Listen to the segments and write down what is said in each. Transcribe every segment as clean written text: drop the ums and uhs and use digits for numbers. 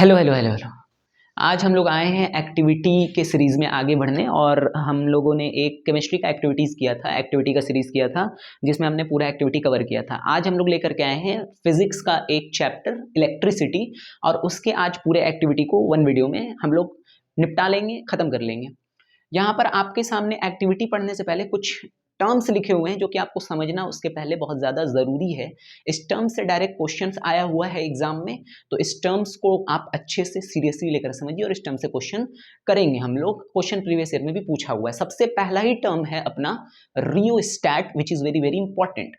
Hello hello hello hello. आज हम लोग आए हैं एक्टिविटी के सीरीज़ में आगे बढ़ने, और हम लोगों ने एक केमिस्ट्री का एक्टिविटी का सीरीज़ किया था जिसमें हमने पूरा एक्टिविटी कवर किया था। आज हम लोग लेकर के आए हैं फिजिक्स का एक चैप्टर इलेक्ट्रिसिटी, और उसके आज पूरे एक्टिविटी को वन वीडियो में हम लोग निपटा लेंगे, ख़त्म कर लेंगे। यहाँ पर आपके सामने एक्टिविटी पढ़ने से पहले कुछ टर्म्स लिखे हुए हैं जो कि आपको समझना उसके पहले बहुत ज़्यादा ज़रूरी है। इस टर्म से डायरेक्ट क्वेश्चंस आया हुआ है एग्जाम में, तो इस टर्म्स को आप अच्छे से सीरियसली लेकर समझिए और इस टर्म से क्वेश्चन करेंगे हम लोग। क्वेश्चन प्रीवियस ईयर में भी पूछा हुआ है। सबसे पहला ही टर्म है अपना rheostat, which is very very important.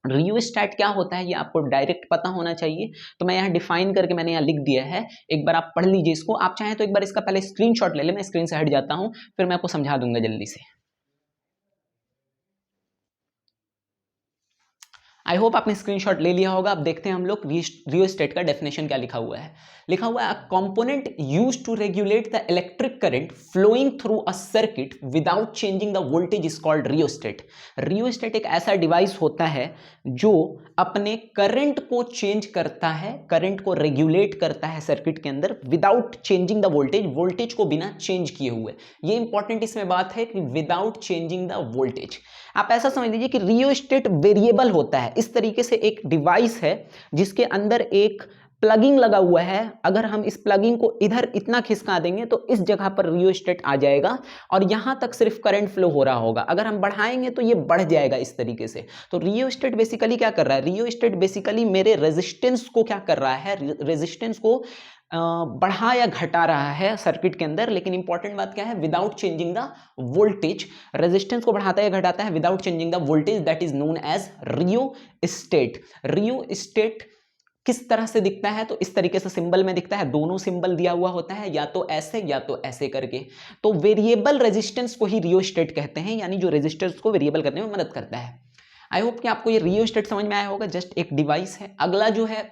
Rheostat क्या होता है ये आपको डायरेक्ट पता होना चाहिए, तो मैं यहाँ डिफाइन करके मैंने यहाँ लिख दिया है। एक बार आप पढ़ लीजिए इसको। आप चाहें तो एक बार इसका पहले स्क्रीनशॉट ले लें, मैं स्क्रीन से हट जाता हूँ, फिर मैं आपको समझा दूंगा जल्दी से। आई होप आपने स्क्रीनशॉट ले लिया होगा। अब देखते हैं हम लोग रियोस्टेट का डेफिनेशन क्या लिखा हुआ है। लिखा हुआ है a component used to regulate the electric current flowing through a circuit without changing the voltage is called rheostat. Rheostat एक ऐसा डिवाइस होता है जो अपने करंट को चेंज करता है, करंट को रेगुलेट करता है सर्किट के अंदर without changing the voltage, voltage को बिना चेंज किए हुए। ये इंपॉर्टेंट इसमें बात है कि विदाउट चेंजिंग द वोल्टेज। आप ऐसा समझ लीजिए कि रियोस्टेट वेरिएबल होता है। इस तरीके से एक डिवाइस है जिसके अंदर एक प्लगिंग लगा हुआ है। अगर हम इस प्लगिंग को इधर इतना खिसका देंगे तो इस जगह पर रियोस्टेट आ जाएगा और यहां तक सिर्फ करंट फ्लो हो रहा होगा। अगर हम बढ़ाएंगे तो ये बढ़ जाएगा इस तरीके से। तो रियोस्टेट बेसिकली क्या कर रहा है? रियोस्टेट बेसिकली मेरे रेजिस्टेंस को क्या कर रहा है? रेजिस्टेंस को बढ़ा या घटा रहा है सर्किट के अंदर। लेकिन इंपॉर्टेंट बात क्या है? Without changing the voltage. Resistance को बढ़ाता है घटाता है without changing the voltage, that is known as rheostat. Rheostat किस तरह से दिखता है? तो इस तरीके से सिंबल में दिखता है। दोनों सिंबल दिया हुआ होता है, या तो ऐसे या तो ऐसे करके। तो वेरिएबल रेजिस्टेंस को ही रियोस्टेट कहते हैं, यानी जो रेजिस्टेंस को वेरिएबल करने में मदद करता है। आई होप कि आपको ये रियोस्टेट समझ में आया होगा। जस्ट एक डिवाइस है। अगला जो है,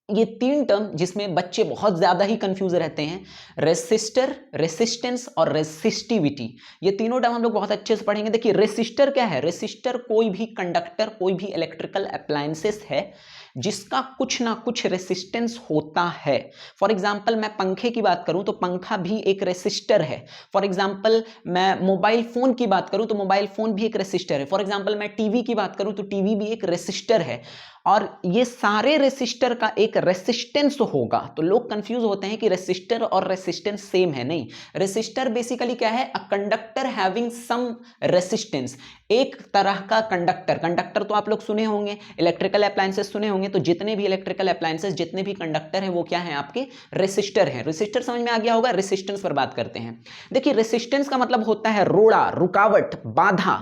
ये तीन टर्म जिसमें बच्चे बहुत ज्यादा ही कंफ्यूज रहते हैं, रेसिस्टर, रेसिस्टेंस और रेसिस्टिविटी। ये तीनों टर्म हम लोग बहुत अच्छे से पढ़ेंगे। देखिए रेसिस्टर क्या है? रेसिस्टर कोई भी कंडक्टर, कोई भी इलेक्ट्रिकल अप्लायंसेस है जिसका कुछ ना कुछ रेसिस्टेंस होता है। फॉर एग्जाम्पल मैं पंखे की बात करूं तो पंखा भी एक रेसिस्टर है। फॉर एग्जाम्पल मैं मोबाइल फोन की बात करूं तो मोबाइल फोन भी एक रेसिस्टर है। फॉर एग्जाम्पल मैं टीवी की बात करूं तो टीवी भी एक रेसिस्टर है। और ये सारे रेसिस्टर का एक रेसिस्टेंस होगा। तो लोग कंफ्यूज होते हैं कि रेसिस्टर और रेसिस्टेंस सेम है। नहीं, रेसिस्टर बेसिकली क्या है? A conductor having some resistance. एक तरह का कंडक्टर। कंडक्टर तो आप लोग सुने होंगे, इलेक्ट्रिकल अप्लायंसेस सुने होंगे। तो जितने भी इलेक्ट्रिकल अप्लायंसेस, जितने भी कंडक्टर हैं, वो क्या है? आपके रेसिस्टर हैं। रेसिस्टर समझ में आ गया होगा। रेसिस्टेंस पर बात करते हैं। देखिए रेसिस्टेंस का मतलब होता है रोड़ा, रुकावट, बाधा।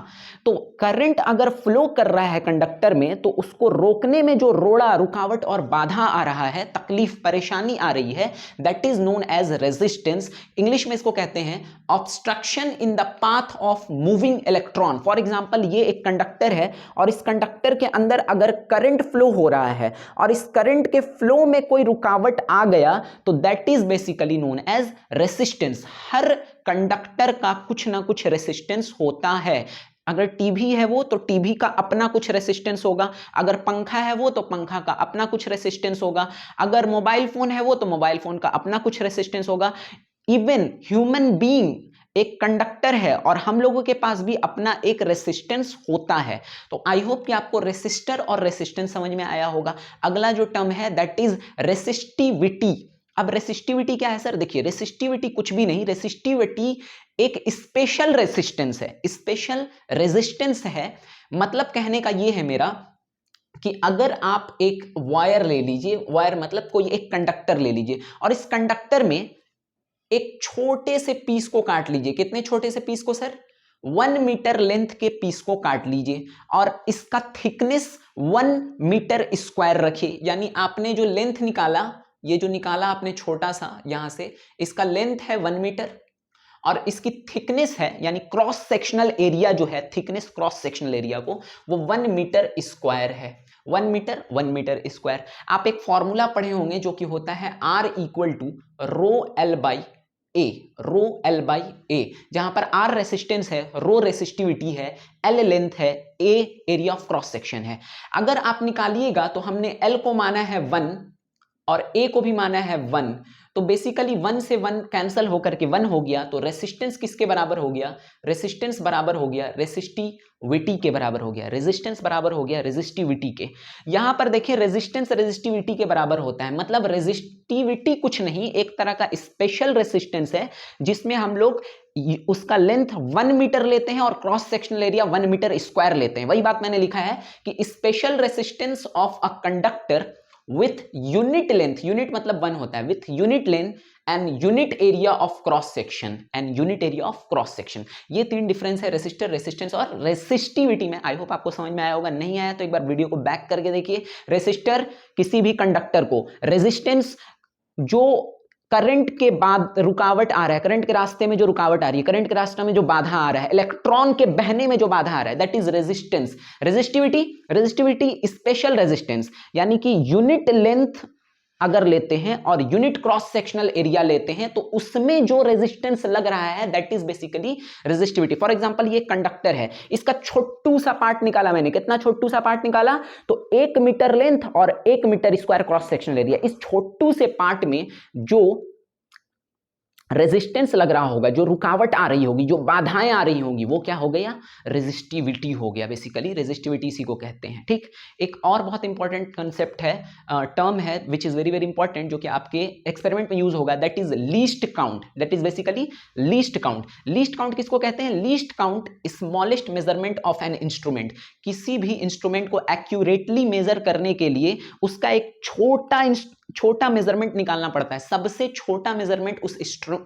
तो करंट अगर फ्लो कर रहा है कंडक्टर में तो उसको रोकने में जो रोड़ा, रुकावट और बाधा आ रहा है, तकलीफ, परेशानी आ रही है, that is known as resistance. English में इसको कहते हैं obstruction in the path of moving electron. For example ये एक कंडक्टर है और इस कंडक्टर के अंदर अगर करंट फ्लो हो रहा है और इस करंट के फ्लो में कोई रुकावट आ गया तो that is basically known as resistance. हर कंडक्टर का कुछ ना कुछ रेसिस्टेंस होता है। अगर टीवी है वो तो टीवी का अपना कुछ रेसिस्टेंस होगा, अगर पंखा है वो तो पंखा का अपना कुछ रेसिस्टेंस होगा, अगर मोबाइल फोन है वो तो मोबाइल फोन का अपना कुछ रेसिस्टेंस होगा। इवन ह्यूमन बीइंग एक कंडक्टर है और हम लोगों के पास भी अपना एक रेसिस्टेंस होता है। तो आई होप कि आपको रेसिस्टर और रेसिस्टेंस समझ में आया होगा। अगला जो टर्म है दैट इज रेसिस्टिविटी। अब रेसिस्टिविटी क्या है सर? देखिए रेसिस्टिविटी कुछ भी नहीं, रेसिस्टिविटी एक स्पेशल रेसिस्टेंस है, स्पेशल रेजिस्टेंस है। मतलब कहने का ये है मेरा कि अगर आप एक वायर ले लीजिए, वायर मतलब कोई एक कंडक्टर ले लीजिए और इस कंडक्टर में एक छोटे से पीस को काट लीजिए। कितने छोटे से पीस को सर? 1 मीटर लेंथ के पीस को काट लीजिए और इसका थिकनेस 1 मीटर स्क्वायर रखिए। यानी आपने जो लेंथ निकाला, ये जो निकाला आपने छोटा सा यहां से, इसका लेंथ है 1 मीटर और इसकी थिकनेस है, यानी क्रॉस सेक्शनल एरिया जो है, थिकनेस क्रॉस सेक्शनल एरिया को, वो 1 मीटर स्क्वायर है। 1 मीटर स्क्वायर। आप एक फॉर्मूला पढ़े होंगे जो कि होता है R equal to rho L by A. Rho L by A, जहां पर R रेसिस्टेंस है, रो रेसिस्टिविटी है, L लेंथ है, A area of cross section है। अगर आप निकालिएगा तो हमने L को माना है 1 और ए को भी माना है 1, तो बेसिकली 1 से 1 कैंसिल होकर के 1 हो गया, तो रेसिस्टेंस किसके बराबर हो गया, रेसिस्टेंस बराबर हो गया रेसिस्टिविटी के बराबर हो गया, रेजिस्टेंस बराबर हो गया रेजिस्टिविटी के। यहां पर देखिए रेजिस्टेंस रेजिस्टिविटी के बराबर होता है, मतलब रेजिस्टिविटी कुछ नहीं, एक तरह का स्पेशल रेसिस्टेंस है जिसमें हम लोग उसका लेंथ 1 मीटर लेते हैं और cross sectional area 1 metre square लेते हैं। वही बात मैंने लिखा है कि special resistance of a conductor with unit length, unit मतलब 1 होता है, with unit length and unit area of cross section, and unit area of cross section. ये 3 डिफरेंस है रेसिस्टर, रेसिस्टेंस और रेसिस्टिविटी में। आई होप आपको समझ में आया होगा, नहीं आया तो एक बार वीडियो को बैक करके देखिए। रेसिस्टर किसी भी कंडक्टर को, रेजिस्टेंस जो करंट के बाद रुकावट आ रहा है, करंट के रास्ते में जो रुकावट आ रही है, करंट के रास्ते में जो बाधा आ रहा है, इलेक्ट्रॉन के बहने में जो बाधा आ रहा है, that is resistance. Resistivity, resistivity special resistance, यानी कि यूनिट लेंथ अगर लेते हैं और यूनिट क्रॉस सेक्शनल एरिया लेते हैं तो उसमें जो रेजिस्टेंस लग रहा है that is basically resistivity. For example ये कंडक्टर है, इसका छोटू सा पार्ट निकाला मैंने, कितना छोटू सा पार्ट निकाला, तो 1 मीटर लेंथ और 1 metre square cross sectional area. इस छोटू से पार्ट में जो रेजिस्टेंस लग रहा होगा, जो रुकावट आ रही होगी, जो बाधाएं आ रही होंगी, वो क्या हो गया, रेजिस्टिविटी हो गया। बेसिकली रेजिस्टिविटी इसी को कहते हैं। ठीक, एक और बहुत इंपॉर्टेंट कंसेप्ट है, टर्म है which is very very important, जो कि आपके एक्सपेरिमेंट में यूज होगा, that is least count. That is basically least count. Least count किसको कहते हैं, least count smallest measurement of an instrument. किसी भी इंस्ट्रूमेंट को एक्यूरेटली मेजर करने के लिए उसका एक छोटा मेजरमेंट निकालना पड़ता है। सबसे छोटा मेजरमेंट उस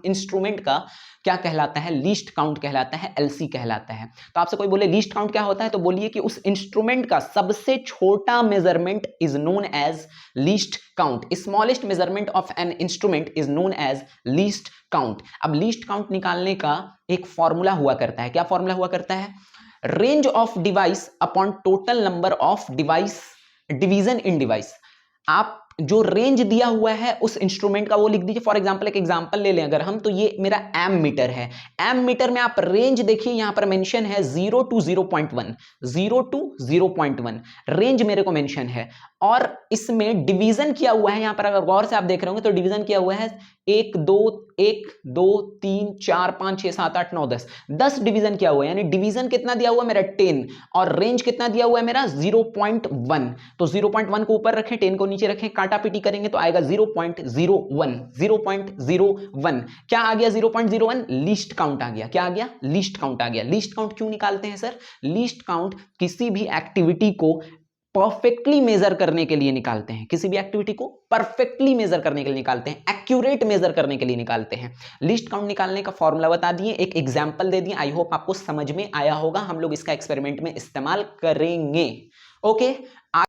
इंस्ट्रूमेंट का क्या कहलाता है, लीस्ट काउंट कहलाता है, एलसी कहलाता है। तो आपसे कोई बोले लीस्ट काउंट क्या होता है, तो बोलिए कि उस इंस्ट्रूमेंट का सबसे छोटा measurement is known as least count. Smallest measurement of an instrument is known as least count. अब लीस्ट काउंट निकालने का एक फॉर्मूला हुआ करता है, क्या फॉर्मूला हुआ करता है, range of device upon total number of device division in device. आप जो रेंज दिया हुआ है उस इंस्ट्रूमेंट का वो लिख दीजिए। फॉर एग्जांपल एक एग्जांपल ले लें अगर हम, तो ये मेरा एम मीटर है। एम मीटर में आप रेंज देखिए, यहां पर मेंशन है 0 to 0.1, 0 to 0.1 रेंज मेरे को मेंशन है। और इसमें डिवीजन किया हुआ है, यहां पर अगर गौर से आप देख रहे होंगे तो डिवीजन किया हुआ है 1 2 3 4 5 6 7 8 9 10 डिवीजन किया हुआ है। यानी डिवीजन कितना दिया हुआ है मेरा 10, और रेंज कितना दिया हुआ है मेरा 0.1। तो 0.1 को ऊपर रखें, 10 को नीचे रखें, काटा पीटी करेंगे तो आएगा 0.01। 0.01 क्या आ गया, 0.01 लीस्ट काउंट आ गया। क्या आ गया, लीस्ट काउंट आ गया। लीस्ट काउंट क्यों निकालते हैं सर, लीस्ट काउंट किसी भी एक्टिविटी को परफेक्टली मेजर करने के लिए निकालते हैं, किसी भी एक्टिविटी को परफेक्टली मेजर करने के लिए निकालते हैं, एक्यूरेट मेजर करने के लिए निकालते हैं। लिस्ट काउंट निकालने का फॉर्मूला बता दिए, एक एग्जांपल दे दिए, आई होप आपको समझ में आया होगा। हम लोग इसका एक्सपेरिमेंट में इस्तेमाल करेंगे। ओके,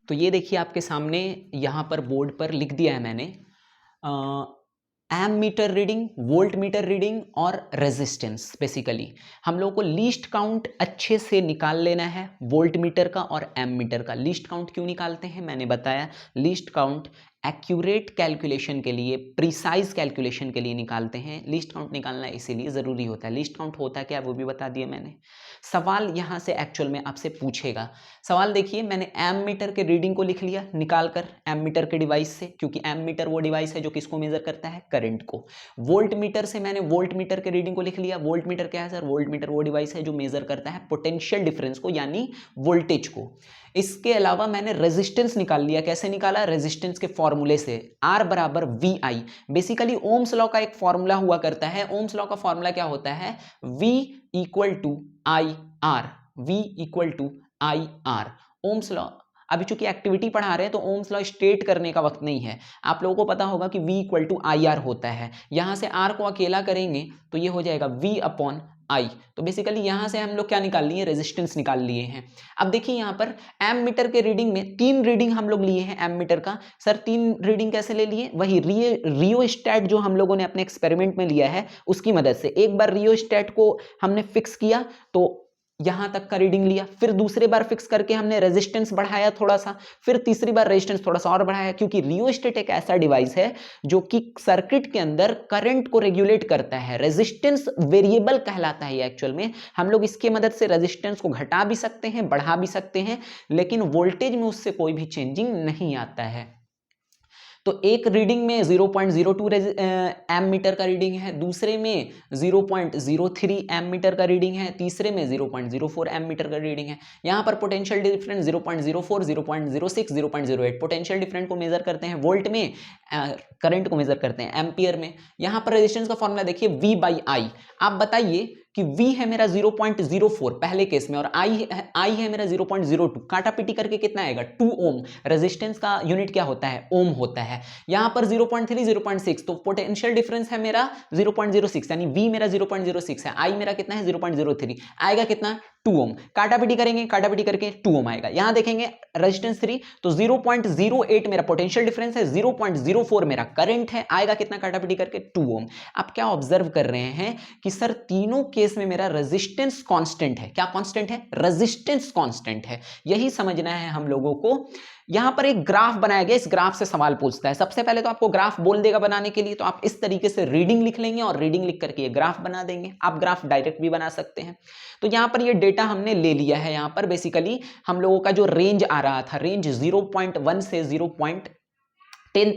तो ये देखिए आपके सामने यहां पर बोर्ड पर लिख दिया है मैंने, ammeter reading, voltmeter reading और रेजिस्टेंस। बेसिकली हम लोगों को लीस्ट काउंट अच्छे से निकाल लेना है, वोल्ट मीटर का और एम मीटर का। लीस्ट काउंट क्यों निकालते हैं मैंने बताया, लीस्ट काउंट एक्यूरेट कैलकुलेशन के लिए, प्रिसाइज कैलकुलेशन के लिए निकालते हैं। लिस्ट काउंट निकालना इसीलिए ज़रूरी होता है। लिस्ट काउंट होता क्या वो भी बता दिया मैंने। सवाल यहाँ से एक्चुअल में आपसे पूछेगा। सवाल देखिए, मैंने एम मीटर के रीडिंग को लिख लिया निकाल कर एम मीटर के डिवाइस से, क्योंकि एम मीटर वो डिवाइस है जो किसको मेजर करता है, करंट को। वोल्ट मीटर से मैंने वोल्ट मीटर के रीडिंग को लिख लिया। वोल्ट मीटर क्या है सर, वोल्ट मीटर वो डिवाइस है जो मेजर करता है पोटेंशियल डिफरेंस को, यानी वोल्टेज को। इसके अलावा मैंने रेजिस्टेंस निकाल लिया। कैसे निकाला, रेजिस्टेंस के फॉर्मूले से, R बराबर VI। बेसिकली ओम्स लॉ का एक फॉर्मूला हुआ करता है। ओम्स लॉ का फॉर्मूला क्या होता है, V equal to IR, V equal to IR। Ohm's law, अभी चूंकि एक्टिविटी पढ़ा रहे हैं तो ओम्स लॉ स्टेट करने का वक्त नहीं है। आप लोगों को पता होगा कि V इक्वल टू IR होता है। यहां से R को अकेला करेंगे तो ये हो जाएगा V अपॉन I। तो बेसिकली यहां से हम लोग क्या निकाल लिए, रेजिस्टेंस निकाल लिए हैं। अब देखिए यहां पर एम मीटर के रीडिंग में 3 रीडिंग हम लोग लिए हैं एम मीटर का। सर 3 रीडिंग कैसे ले लिए, वही रियोस्टैट जो हम लोगों ने अपने एक्सपेरिमेंट में लिया है उसकी मदद से। एक बार रियोस्टैट को हमने फिक्स किया तो यहां तक का रीडिंग लिया, फिर दूसरे बार फिक्स करके हमने रेजिस्टेंस बढ़ाया थोड़ा सा, फिर तीसरी बार रेजिस्टेंस थोड़ा सा और बढ़ाया, क्योंकि रियोस्टेट एक ऐसा डिवाइस है जो कि सर्किट के अंदर करंट को रेगुलेट करता है। रेजिस्टेंस वेरिएबल कहलाता है एक्चुअल में। हम लोग इसकी मदद से रेजिस्टेंस को घटा भी सकते हैं, बढ़ा भी सकते हैं, लेकिन वोल्टेज में उससे कोई भी चेंजिंग नहीं आता है। तो एक रीडिंग में 0.02 एम-मीटर का रीडिंग है, दूसरे में 0.03 एम-मीटर का रीडिंग है, तीसरे में 0.04 एम-मीटर का रीडिंग है। यहाँ पर पोटेंशियल डिफरेंस 0.04, 0.06, 0.08 पोटेंशियल डिफरेंस को मेजर करते हैं वोल्ट में, करंट को मेजर करते हैं एम्पियर में। यहाँ पर रेजिस्टेंस का फॉर्मूला देखिए V/I। आप बताइए कि V है मेरा 0.04 पहले केस में और I है मेरा 0.02, काटा पीटी करके कितना आएगा 2 ओम। रेजिस्टेंस का यूनिट क्या होता है, ओम होता है। यहां पर 0.3, 0.6, तो पोटेंशियल डिफरेंस है मेरा 0.06, यानी V मेरा 0.06 है, I मेरा कितना है 0.03, आएगा कितना 2 ओम। काटा पीटी करेंगे, काटा पीटी करके 2 ओम आएगा। यहां देखेंगे रेजिस्टेंस 3, तो 0.08 मेरा पोटेंशियल डिफरेंस है, 0.04 मेरा करंट है, आएगा कितना काटा पीटी करके 2 ओम। आप क्या ऑब्जर्व कर रहे हैं कि सर तीनों केस में मेरा रेजिस्टेंस कांस्टेंट है। क्या कांस्टेंट है, रेजिस्टेंस कांस्टेंट है। यही समझना है हम लोगों को। यहां पर एक ग्राफ बनाया गया, इस ग्राफ से सवाल पूछता है। सबसे पहले तो आपको ग्राफ बोल देगा बनाने के लिए, तो आप इस तरीके से रीडिंग लिख लेंगे और रीडिंग लिख करके ये ग्राफ बना देंगे। आप ग्राफ डायरेक्ट भी बना सकते हैं। तो यहां पर ये डेटा हमने ले लिया है। यहां पर बेसिकली हम लोगों का जो रेंज आ रहा था, रेंज 0.1 से 0.10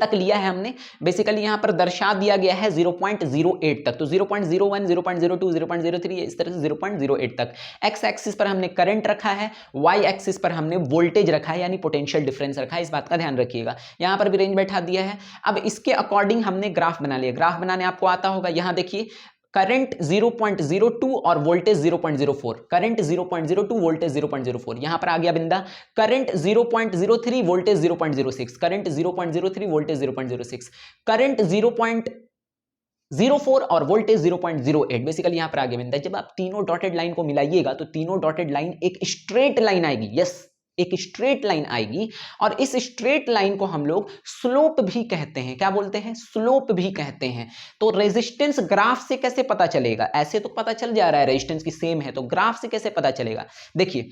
तक लिया है हमने। बेसिकली यहां पर दर्शा दिया गया है 0.08 तक, तो 0.01, 0.02, 0.03, इस तरह से 0.08 तक। एक्स एक्सिस पर हमने करंट रखा है, वाई एक्सिस पर हमने वोल्टेज रखा है, यानी पोटेंशियल डिफरेंस रखा है। इस बात का ध्यान रखिएगा। यहां पर भी रेंज बैठा दिया है। अब इसके अकॉर्डिंग हमने ग्राफ बना लिया। ग्राफ बनाने आपको आता होगा। यहां देखिए करंट 0.02 और वोल्टेज 0.04, करंट 0.02, वोल्टेज 0.04। यहां पर आ गया बिंदा। Current 0.03, voltage 0.06, current 0.03, voltage 0.06, current 0.04 और वोल्टेज 0.08। बेसिकली यहां पर आ गया बिंदा। जब आप तीनों डॉटेड लाइन को मिलाइएगा तो तीनों डॉटेड लाइन एक स्ट्रेट लाइन आएगी। यस, एक स्ट्रेट लाइन आएगी, और इस स्ट्रेट लाइन को हम लोग स्लोप भी कहते हैं। क्या बोलते हैं, स्लोप भी कहते हैं। तो रेजिस्टेंस ग्राफ से कैसे पता चलेगा, ऐसे तो पता चल जा रहा है रेजिस्टेंस की सेम है, तो ग्राफ से कैसे पता चलेगा। देखिए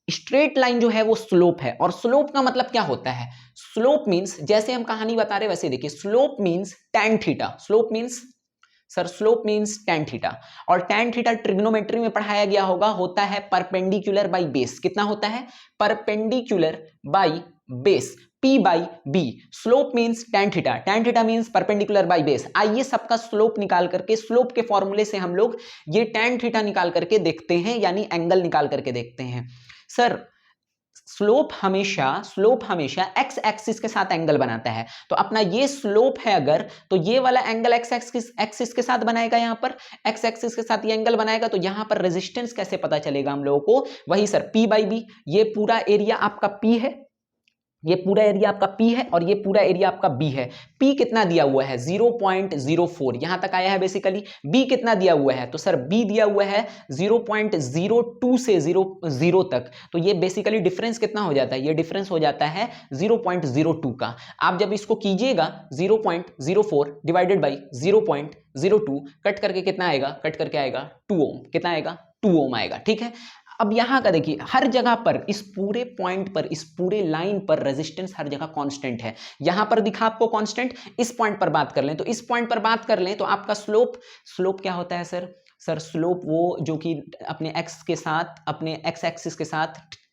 स्ट्रेट लाइन जो है वो स्लोप है, और स्लोप का मतलब क्या होता है, स्लोप मींस, जैसे हम कहानी बता रहे वैसे देखिए, slope means tan theta. Slope means sir, slope means tan theta, और tan थीटा ट्रिग्नोमेट्री में पढ़ाया गया होगा, होता है परपेंडिकुलर बाई बेस। कितना होता है, perpendicular by base, P by B। Slope means tan theta, tan theta means perpendicular by base. आइए सबका स्लोप निकाल करके, स्लोप के फॉर्मूले से हम लोग ये tan थीटा निकाल करके देखते हैं, यानी एंगल निकाल करके देखते हैं। सर स्लोप हमेशा एक्स एक्सिस के साथ एंगल बनाता है। तो अपना ये स्लोप है अगर, तो ये वाला एंगल एक्स एक्सिस के साथ बनाएगा। यहां पर एक्स एक्सिस के साथ ये एंगल बनाएगा, तो यहां पर रेजिस्टेंस कैसे पता चलेगा हम लोगों को, वही सर P बाई B। ये पूरा एरिया आपका P है, ये पूरा एरिया आपका P है, और ये पूरा एरिया आपका B है। P कितना दिया हुआ है 0.04, यहां तक आया है बेसिकली। B कितना दिया हुआ है, तो सर B दिया हुआ है 0.02 से 0 तक। तो ये बेसिकली डिफरेंस कितना हो जाता है, ये डिफरेंस हो जाता है 0.02 का। आप जब इसको कीजिएगा 0.04 डिवाइडेड बाई 0.02, कट करके कितना आएगा, कट करके आएगा 2 ओम। कितना आएगा, 2 ओम आएगा। ठीक है। अब यहां का देखिए, हर जगह पर, इस पूरे पॉइंट पर, इस पूरे लाइन पर रेजिस्टेंस हर जगह कांस्टेंट है। यहां पर दिखा आपको कांस्टेंट। इस पॉइंट पर बात कर लें, तो इस पॉइंट पर बात कर लें तो आपका स्लोप क्या होता है सर, स्लोप वो जो कि अपने एक्स के साथ, अपने एक्स एक्सिस के साथ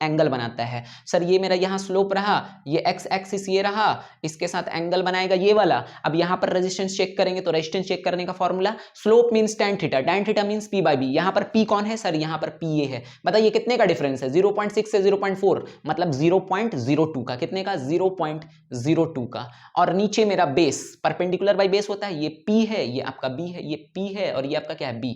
एंगल बनाता है। सर ये मेरा यहाँ स्लोप रहा, ये एक्स एक्सिस ये रहा, इसके साथ एंगल बनाएगा ये वाला। अब यहाँ पर रेजिस्टेंस चेक करेंगे, तो रेजिस्टेंस चेक करने का formula, slope means tan theta, tan theta means P by B। यहाँ पर P कौन है सर, यहाँ पर P ये है। बताइए कितने का डिफरेंस है, 0.6 से 0.4, मतलब 0.02 का। कितने का, 0.02 का। और नीचे मेरा बेस, परपेंडिकुलर बाई बेस होता है, ये P है, ये आपका B है, ये P है, और ये आपका क्या है B।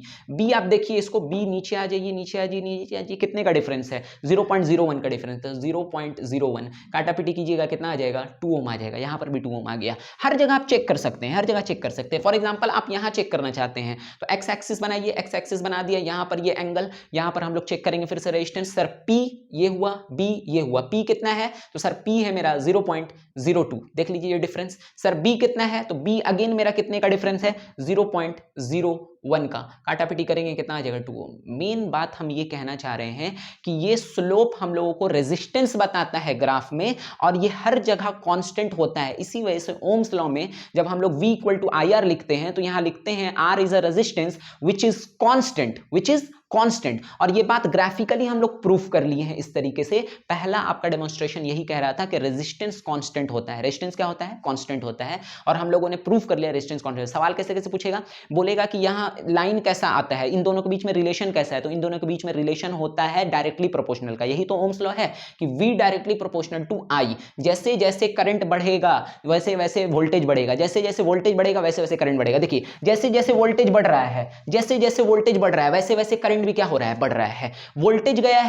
आप देखिए इसको, B नीचे आ जाइए, नीचे आ जाइए, नीचे आ जाइए। कितने का डिफरेंस है, 0.01 का डिफरेंस है, 0.01। काटा पीटी कीजिएगा, कितना आ जाएगा, 2 ओम आ जाएगा। यहां पर भी 2 ओम आ गया। हर जगह आप चेक कर सकते हैं, हर जगह चेक कर सकते हैं। फॉर एग्जांपल आप यहां चेक करना चाहते हैं, तो एक्स एक्सिस बनाइए, एक्स एक्सिस बना दिया, यहां पर ये एंगल, यहां पर हम लोग चेक करेंगे फिर से रेजिस्टेंस। सर P ये हुआ, B ये हुआ। P कितना है, तो सर P है मेरा 0.02। देख लीजिए ये डिफरेंस। सर B कितना है, तो B अगेन मेरा कितने का डिफरेंस है, 0.01 का। काटा पीटी करेंगे, कितना आ जाएगा, 2 ओम। मेन बात हम ये कहना चाह रहे हैं कि ये स्लोप हम लोगों को रेजिस्टेंस बताता है ग्राफ में, और ये हर जगह कांस्टेंट होता है। इसी वजह से ओम्स लॉ में जब हम लोग V = IR लिखते हैं, तो यहां लिखते हैं R is a resistance which is constant, which is constant. और ये बात ग्राफिकली हम लोग प्रूफ कर लिए हैं इस तरीके से। पहला आपका डेमोन्स्ट्रेशन यही कह रहा था कि रेजिस्टेंस कांस्टेंट होता है, रेजिस्टेंस क्या होता है, कांस्टेंट होता है, और हम लोगों ने प्रूफ कर लिया रेजिस्टेंस कांस्टेंट। सवाल कैसे कैसे पूछेगा, बोलेगा कि यहाँ लाइन कैसा आता है, इन दोनों के बीच में रिलेशन कैसा है, तो इन दोनों के बीच में रिलेशन होता है डायरेक्टली प्रोपोर्शनल का। यही तो ओम्स लॉ है कि V directly proportional to I। जैसे जैसे करंट बढ़ेगा वैसे वैसे वोल्टेज बढ़ेगा, जैसे जैसे वोल्टेज बढ़ेगा वैसे वैसे करंट बढ़ेगा। देखिए जैसे जैसे वोल्टेज बढ़ रहा है, जैसे जैसे वोल्टेज बढ़ रहा है वैसे वैसे करंट भी क्या हो रहा है, बढ़ रहा है। वोल्टेज गया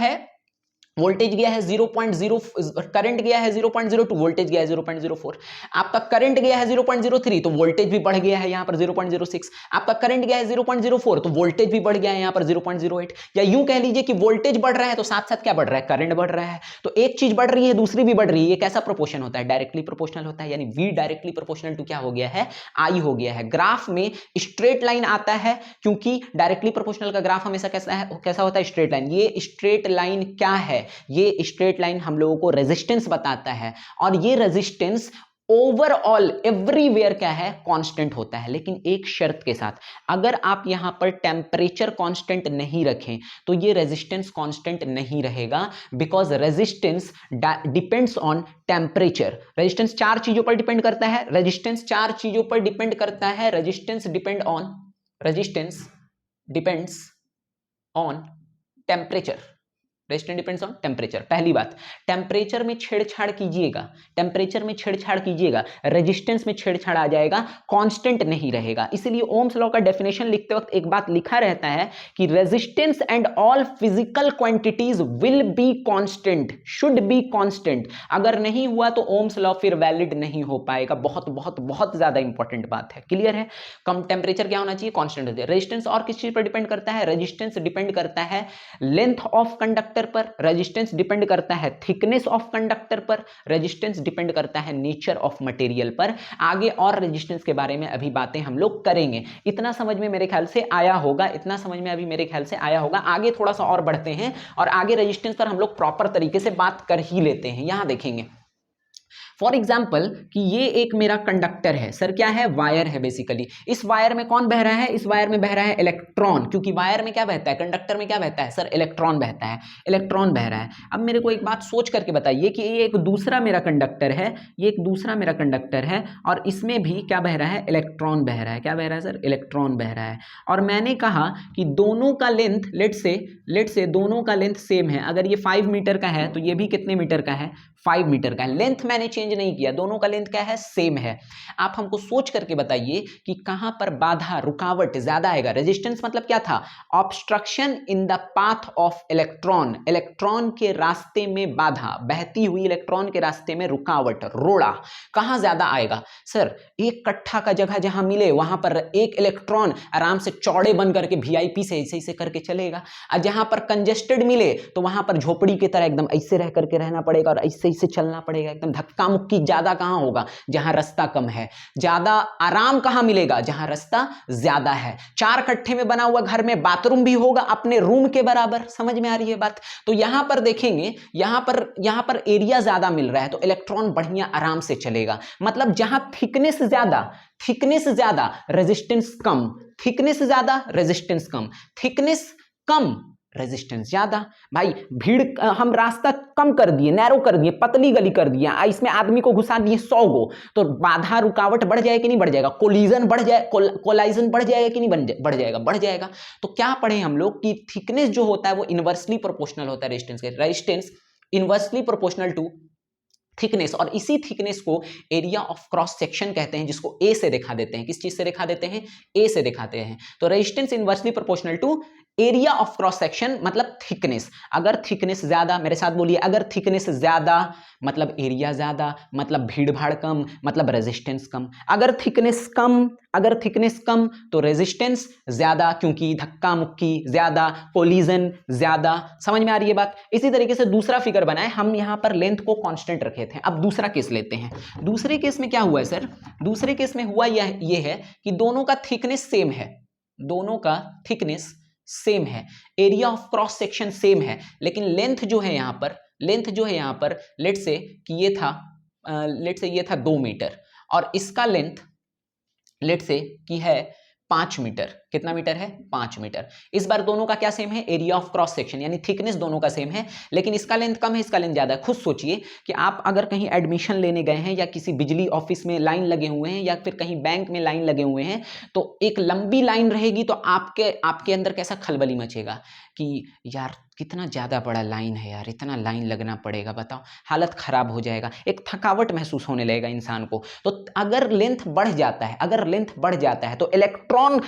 है 0.0, करंट गया है 0.02, वोल्टेज गया है 0.04। आपका करंट गया है 0.03, तो वोल्टेज भी बढ़ गया है यहां पर 0.06। आपका करंट गया है 0.04, तो वोल्टेज भी बढ़ गया है यहां पर 0.08। या यूं कह लीजिए कि वोल्टेज बढ़ रहा है तो साथ साथ क्या बढ़ रहा है, करंट बढ़ रहा है। तो एक चीज बढ़ रही है दूसरी भी बढ़ रही है। ये कैसा प्रोपोर्शन होता है, डायरेक्टली प्रोपोर्शनल होता है। यानी V डायरेक्टली प्रोपोर्शनल टू क्या हो गया है, I हो गया है। ग्राफ में स्ट्रेट लाइन आता है, क्योंकि डायरेक्टली प्रोपोर्शनल का ग्राफ हमेशा कैसा होता है, स्ट्रेट लाइन। ये स्ट्रेट लाइन क्या है, ये स्ट्रेट लाइन हम लोगों को रेजिस्टेंस बताता है, और ये रेजिस्टेंस ओवरऑल एवरीवेयर क्या है, कांस्टेंट होता है। लेकिन एक शर्त के साथ, अगर आप यहां पर टेम्परेचर कांस्टेंट नहीं रखें तो ये रेजिस्टेंस कांस्टेंट नहीं रहेगा, because resistance depends on temperature. Resistance चार चीजों पर डिपेंड करता है, रेजिस्टेंस चार चीजों पर डिपेंड करता है। Resistance depends on temperature, resistance depends on temperature. पहली बात, टेम्परेचर में छेड़छाड़ कीजिएगा, टेम्परेचर में छेड़छाड़ कीजिएगा, रेजिस्टेंस में छेड़छाड़ आ जाएगा, कांस्टेंट नहीं रहेगा। इसलिए ओम्स लॉ का डेफिनेशन लिखते वक्त एक बात लिखा रहता है कि resistance and all physical quantities will be constant, should be constant. अगर नहीं हुआ तो ओम्स लॉ फिर वैलिड नहीं हो पाएगा। बहुत बहुत बहुत ज्यादा इंपॉर्टेंट बात है, क्लियर है। कम टेम्परेचर क्या होना चाहिए, कांस्टेंट होना चाहिए। रेजिस्टेंस और किस चीज पर डिपेंड करता है, रेजिस्टेंस डिपेंड करता है लेंथ ऑफ कंडक्टर पर, रेजिस्टेंस डिपेंड करता है थिकनेस ऑफ कंडक्टर पर, रेजिस्टेंस डिपेंड करता है नेचर ऑफ मटेरियल पर। आगे और रेजिस्टेंस के बारे में अभी बातें हम लोग करेंगे। इतना समझ में मेरे ख्याल से आया होगा, इतना समझ में अभी मेरे ख्याल से आया होगा। आगे थोड़ा सा और बढ़ते हैं और आगे रेजिस्टेंस पर हम लोग प्रॉपर तरीके से बात कर ही लेते हैं। यहां देखेंगे फॉर एग्जाम्पल कि ये एक मेरा कंडक्टर है, सर क्या है, वायर है बेसिकली। इस वायर में कौन बह रहा है, इस वायर में बह रहा है इलेक्ट्रॉन, क्योंकि वायर में क्या बहता है, कंडक्टर में क्या बहता है सर, इलेक्ट्रॉन बहता है, इलेक्ट्रॉन बह रहा है। अब मेरे को एक बात सोच करके बताइए कि ये एक दूसरा मेरा कंडक्टर है, ये एक दूसरा मेरा कंडक्टर है, और इसमें भी क्या बह रहा है, इलेक्ट्रॉन बह रहा है। क्या बह रहा है सर, इलेक्ट्रॉन बह रहा है। और मैंने कहा कि दोनों का लेंथ, लेट से दोनों का लेंथ सेम है। अगर ये 5 मीटर का है तो ये भी कितने मीटर का है, 5 मीटर का है। लेंथ मैंने चेंज नहीं किया, दोनों का लेंथ क्या है, सेम है। आप हमको सोच करके बताइए कि कहां पर बाधा, रुकावट ज्यादा आएगा। रेजिस्टेंस मतलब क्या था, obstruction in the path of electron, electron के रास्ते में बाधा, बहती हुई इलेक्ट्रॉन के रास्ते में रुकावट, रोड़ा, कहां ज्यादा आएगा सर, एक कट्ठा का जगह जहां मिले वहां पर एक इलेक्ट्रॉन आराम से चौड़े बन करके VIP से ऐसे ऐसे करके चलेगा। और जहां पर कंजेस्टेड मिले तो वहां पर झोपड़ी की तरह एकदम ऐसे रह करके रहना पड़ेगा और ऐसे ऐसे चलना पड़ेगा, एकदम धक्का मुक्की ज्यादा कहां होगा, जहां रास्ता कम है। ज्यादा आराम कहां मिलेगा, जहां रास्ता ज्यादा है। 4 कट्ठे में बना हुआ घर में बाथरूम भी होगा अपने रूम के बराबर, समझ में आ रही है बात। तो यहां पर देखेंगे, यहां पर एरिया ज्यादा मिल रहा है तो इलेक्ट्रॉन बढ़िया आराम से चलेगा। मतलब जहां थिकनेस ज्यादा रेजिस्टेंस कम, थिकनेस ज्यादा रेजिस्टेंस कम, थिकनेस कम रेजिस्टेंस ज्यादा। भाई भीड़, हम रास्ता कम कर दिए, नैरो कर दिए, पतली गली कर दिए, इसमें आदमी को घुसा दिए 100 गो, तो बाधा रुकावट बढ़ जाएगा कि नहीं बढ़ जाएगा, कोलिजन बढ़ जाए, कोलाइजन बढ़ जाएगा कि नहीं बढ़ जाएगा, बढ़ जाएगा। तो क्या पढ़े हम लोग कि थिकनेस जो होता है वो इनवर्सली प्रोपोर्शनल होता है रेजिस्टेंस के, resistance inversely proportional to thickness. और इसी थिकनेस को एरिया ऑफ क्रॉस सेक्शन कहते हैं, जिसको ए से दिखा देते हैं। किस चीज से दिखा देते हैं, ए से दिखाते हैं। तो resistance inversely proportional to area of cross section, मतलब थिकनेस। अगर थिकनेस ज्यादा, मेरे साथ बोलिए, अगर थिकनेस ज्यादा मतलब एरिया ज्यादा, मतलब भीड़ भाड़ कम, मतलब रेजिस्टेंस कम। अगर थिकनेस कम तो रेजिस्टेंस ज्यादा, क्योंकि धक्का मुक्की ज्यादा, कोलिजन ज्यादा। समझ में आ रही है बात। इसी तरीके से दूसरा फिगर बनाए, हम यहां पर लेंथ को कांस्टेंट रखे थे। अब दूसरा केस लेते हैं। दूसरे केस में क्या हुआ है सर, दूसरे केस में हुआ यह है कि दोनों का थिकनेस सेम है, दोनों का थिकनेस सेम है, area of cross section same है, लेकिन लेंथ जो है यहां पर लेट से कि ये था 2 मीटर और इसका लेंथ लेट से कि है 5 मीटर। कितना मीटर है? 5 मीटर। इस बार दोनों का क्या सेम है? एरिया ऑफ क्रॉस सेक्शन यानी थिकनेस दोनों का सेम है, लेकिन इसका लेंथ कम है, इसका लेंथ ज्यादा है। खुद सोचिए कि आप अगर कहीं एडमिशन लेने गए हैं या किसी बिजली ऑफिस में लाइन लगे हुए हैं या फिर कहीं बैंक में लाइन लगे हुए हैं, तो एक लंबी लाइन रहेगी तो आपके अंदर कैसा खलबली मचेगा कि यार कितना ज़्यादा बड़ा लाइन है यार, इतना लाइन लगना पड़ेगा, बताओ, हालत ख़राब हो जाएगा, एक थकावट महसूस होने लगेगा इंसान को। तो अगर लेंथ बढ़ जाता है तो इलेक्ट्रॉन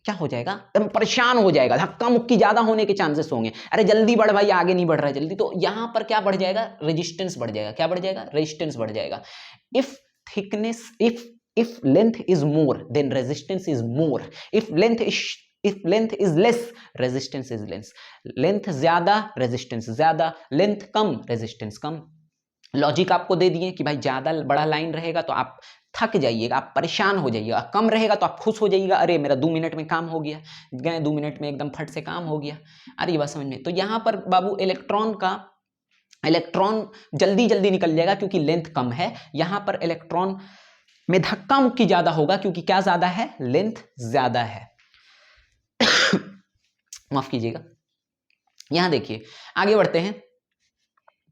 क्या हो जाएगा? एकदम परेशान हो जाएगा, धक्का मुक्की ज़्यादा होने के चांसेस होंगे। अरे जल्दी बढ़ भाई, आगे नहीं बढ़ रहा है जल्दी। तो यहाँ पर क्या बढ़ जाएगा? रेजिस्टेंस बढ़ जाएगा। क्या बढ़ जाएगा? रेजिस्टेंस बढ़ जाएगा। If thickness if length is more then resistance is more, if length is less resistance is less, length ज्यादा resistance ज्यादा, length कम resistance कम। लॉजिक आपको दे दिए कि भाई ज्यादा बड़ा लाइन रहेगा तो आप थक जाइएगा, आप परेशान हो जाइएगा, कम रहेगा तो आप खुश हो जाइएगा, अरे मेरा 2 मिनट में काम हो गया, गए 2 मिनट में एकदम फट से काम हो गया। अरे ये बात समझ में। तो यहाँ पर बाबू इलेक्ट्रॉन जल्दी जल्दी निकल जाएगा क्योंकि लेंथ कम है। यहां पर इलेक्ट्रॉन में धक्का मुक्की ज्यादा होगा क्योंकि क्या ज्यादा है? लेंथ ज्यादा है। माफ कीजिएगा। यहां देखिए, आगे बढ़ते हैं।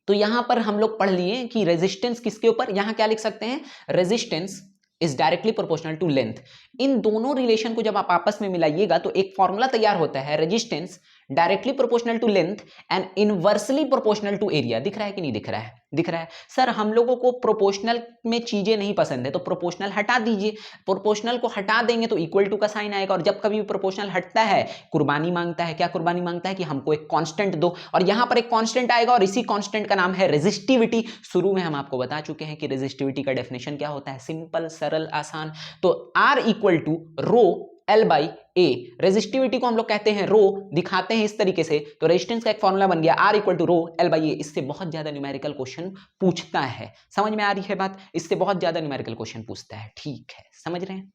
तो यहां पर हम लोग पढ़ लिए कि रेजिस्टेंस किसके ऊपर, यहां क्या लिख सकते हैं? Resistance is directly proportional to length. इन दोनों रिलेशन को जब आप आपस में मिलाइएगा तो एक फॉर्मूला तैयार होता है, resistance directly proportional to length and inversely proportional to area. दिख रहा है कि नहीं दिख रहा है? दिख रहा है। सर हम लोगों को प्रोपोर्शनल में चीजें नहीं पसंद है तो प्रोपोर्शनल हटा दीजिए। प्रोपोर्शनल को हटा देंगे तो इक्वल टू का साइन आएगा, और जब कभी भी प्रोपोर्शनल हटता है कुर्बानी मांगता है। क्या कुर्बानी मांगता है? कि हमको एक कांस्टेंट दो, और यहां पर एक कांस्टेंट आएगा और इसी कांस्टेंट का नाम है रेजिस्टिविटी। शुरू में हम आपको बता चुके हैं कि रेजिस्टिविटी का डेफिनेशन क्या होता है, सिंपल, सरल, आसान। तो R equal to rho L by A. Resistivity को हम लोग कहते हैं रो, दिखाते हैं इस तरीके से, तो रेजिस्टेंस का एक फॉर्मूला बन गया R equal to rho L by A. इससे बहुत ज्यादा न्यूमेरिकल क्वेश्चन पूछता है, समझ में आ रही है बात? इससे बहुत ज्यादा न्यूमेरिकल क्वेश्चन पूछता है, ठीक है, समझ रहे हैं?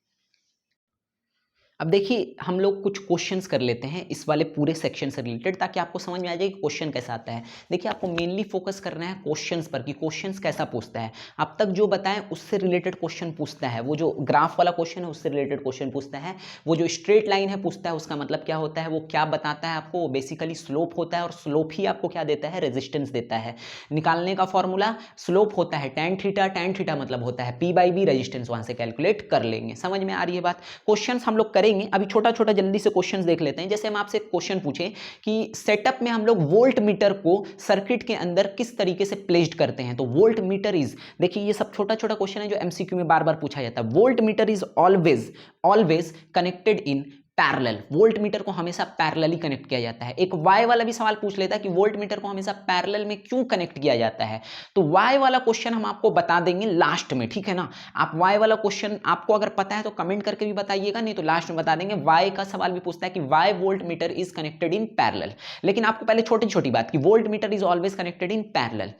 अब देखिए हम लोग कुछ क्वेश्चंस कर लेते हैं इस वाले पूरे सेक्शन से रिलेटेड, ताकि आपको समझ में आ जाए कि क्वेश्चन कैसा आता है। देखिए आपको मेनली फोकस करना है क्वेश्चंस पर कि क्वेश्चंस कैसा पूछता है। अब तक जो बताएं उससे रिलेटेड क्वेश्चन पूछता है, वो जो ग्राफ वाला क्वेश्चन है उससे रिलेटेड क्वेश्चन पूछता है, वो जो स्ट्रेट लाइन है पूछता है उसका मतलब क्या होता है, वो क्या बताता है आपको, वो बेसिकली स्लोप होता है, और स्लोप ही आपको क्या देता है? रेजिस्टेंस देता है। निकालने का फॉर्मूला स्लोप होता है tan थीटा, tan थीटा मतलब होता है P बाई बी, रेजिस्टेंस वहां से कैलकुलेट कर लेंगे। समझ में आ रही है बात? क्वेश्चन हम लोग करेंगे अभी, छोटा छोटा जल्दी से क्वेश्चंस देख लेते हैं। जैसे हम आपसे क्वेश्चन पूछे कि सेटअप में हम लोग वोल्ट मीटर को सर्किट के अंदर किस तरीके से प्लेस्ड करते हैं, तो वोल्ट मीटर इज, देखिए ये सब छोटा छोटा क्वेश्चन है जो एमसीक्यू में बार बार पूछा जाता है। Volt meter is always connected in parallel. Volt meter को हमेशा पैरेलली कनेक्ट किया जाता है। एक वाई वाला भी सवाल पूछ लेता है कि वोल्ट मीटर को हमेशा पैरेलल में क्यों कनेक्ट किया जाता है, तो वाई वाला क्वेश्चन हम आपको बता देंगे लास्ट में, ठीक है ना? आप वाई वाला क्वेश्चन आपको अगर पता है तो कमेंट करके भी बताइएगा, नहीं तो लास्ट में बता देंगे। वाई का सवाल भी पूछता है कि why voltmeter is connected in parallel, लेकिन आपको पहले छोटी छोटी बात कि voltmeter is always connected in parallel.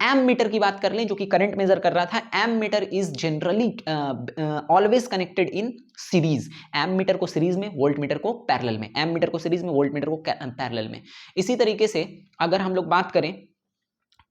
Ammeter की बात कर लें जो कि करंट मेजर कर रहा था, ammeter is generally always connected in series. Ammeter को सीरीज में, वोल्ट मीटर को पैरेलल में, एम मीटर को सीरीज में, वोल्ट मीटर को पैरेलल में। इसी तरीके से अगर हम लोग बात करें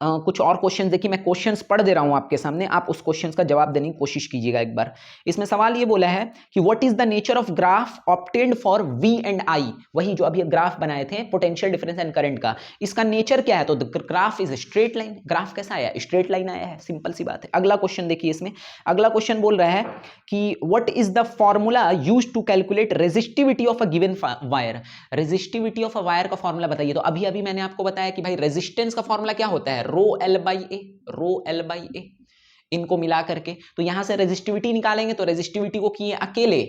कुछ और क्वेश्चन, देखिए मैं क्वेश्चंस पढ़ दे रहा हूं आपके सामने, आप उस क्वेश्चंस का जवाब देने की कोशिश कीजिएगा एक बार। इसमें सवाल ये बोला है कि what is the nature of graph obtained for V and I, वही जो अभी ग्राफ बनाए थे पोटेंशियल डिफरेंस एंड करंट का, इसका नेचर क्या है? तो graph is straight line. Graph कैसा आया? स्ट्रेट लाइन आया है, सिंपल सी बात है। अगला क्वेश्चन देखिए, इसमें अगला क्वेश्चन बोल रहा है कि what is the formula used to calculate resistivity of a given wire. Resistivity of a wire का फॉर्मूला बताइए। तो अभी मैंने आपको बताया कि भाई रेजिस्टेंस का फॉर्मूला क्या होता है? Rho L by A, rho L by A, इनको मिला करके तो यहां से रेजिस्टिविटी निकालेंगे, तो रेजिस्टिविटी को किए अकेले,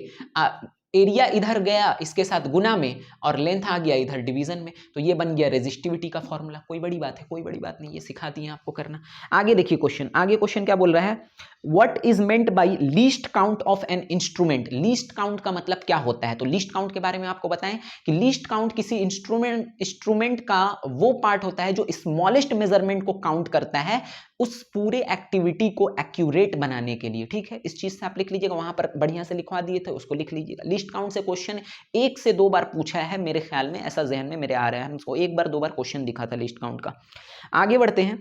एरिया इधर गया इसके साथ गुना में, और लेंथ आ गया इधर डिवीजन में, तो ये बन गया रेजिस्टिविटी का फॉर्मूला। कोई बड़ी बात है? कोई बड़ी बात नहीं, ये सिखा दिए आपको करना। आगे देखिए क्वेश्चन, आगे क्वेश्चन क्या बोल रहा है? What is meant by least count of an instrument. Least count का मतलब क्या होता है? तो लीस्ट काउंट के बारे में आपको बताएं कि लीस्ट काउंट किसी इंस्ट्रूमेंट का वो पार्ट होता है जो स्मॉलेस्ट मेजरमेंट को काउंट करता है उस पूरे एक्टिविटी को एक्यूरेट बनाने के लिए, ठीक है? इस चीज से आप लिख लीजिएगा, वहां पर बढ़िया से लिखवा दिए थे, उसको लिख लीजिएगा। लीस्ट काउंट से क्वेश्चन 1 से 2 बार पूछा है मेरे ख्याल में, ऐसा जहन में मेरे आ रहा है, हमको 1 बार 2 बार क्वेश्चन दिखा था लीस्ट काउंट का। आगे बढ़ते हैं।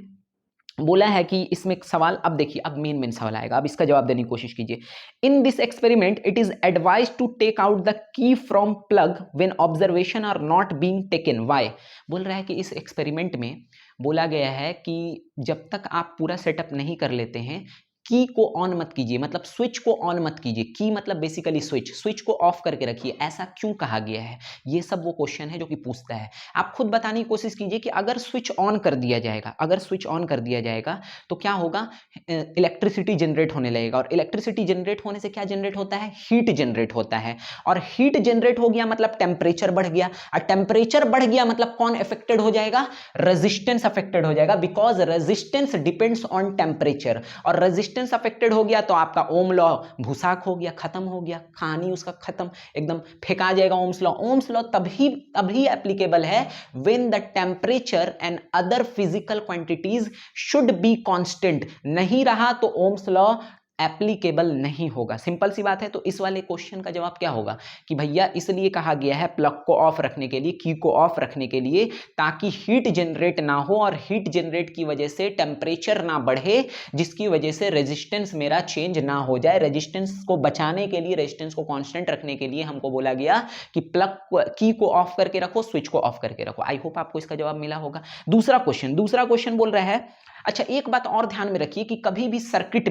बोला है कि इसमें एक सवाल, अब देखिए अब मेन सवाल आएगा, अब इसका जवाब देने की कोशिश कीजिए। In this experiment it is advise to take out the key from plug when observation are not being taken, why. बोल रहा है कि इस एक्सपेरिमेंट में बोला गया है कि जब तक आप पूरा सेटअप नहीं कर लेते हैं, की को ऑन मत कीजिए, मतलब स्विच को ऑन मत कीजिए। की मतलब बेसिकली स्विच, स्विच को ऑफ करके रखिए। ऐसा क्यों कहा गया है? ये सब वो क्वेश्चन है जो कि पूछता है। आप खुद बताने की कोशिश कीजिए कि अगर स्विच ऑन कर दिया जाएगा, अगर स्विच ऑन कर दिया जाएगा तो क्या होगा? इलेक्ट्रिसिटी जनरेट होने लगेगा, और इलेक्ट्रिसिटी जनरेट होने से क्या जनरेट होता है? हीट जनरेट होता है, और हीट जनरेट हो गया मतलब टेम्परेचर बढ़ गया, और टेम्परेचर बढ़ गया मतलब कौन अफेक्टेड हो जाएगा? रेजिस्टेंस अफेक्टेड हो जाएगा, because resistance depends on temperature. और रेजिस्टेंस अफेक्टेड हो गया तो आपका ओम लॉ भूसाक हो गया, खत्म हो गया, कहानी उसका खत्म, एकदम फेंका जाएगा ओम्स लॉ। ओम्स लॉ तभी एप्लीकेबल है when the temperature and other physical quantities should be constant। नहीं रहा तो ओम्स लॉ एप्लीकेबल नहीं होगा, सिंपल सी बात है। तो इस वाले क्वेश्चन का जवाब क्या होगा कि भैया इसलिए कहा गया है प्लग को ऑफ रखने के लिए, की को ऑफ रखने के लिए, ताकि हीट जनरेट ना हो, और हीट जनरेट की वजह से टेम्परेचर ना बढ़े, जिसकी वजह से रेजिस्टेंस मेरा चेंज ना हो जाए। रेजिस्टेंस को बचाने के लिए, रेजिस्टेंस को कांस्टेंट रखने के लिए हमको बोला गया कि प्लग की को ऑफ करके रखो, स्विच को ऑफ करके रखो। आई होप आपको इसका जवाब मिला होगा। दूसरा क्वेश्चन बोल रहा है, अच्छा एक बात और ध्यान में रखिए कि कभी भी सर्किट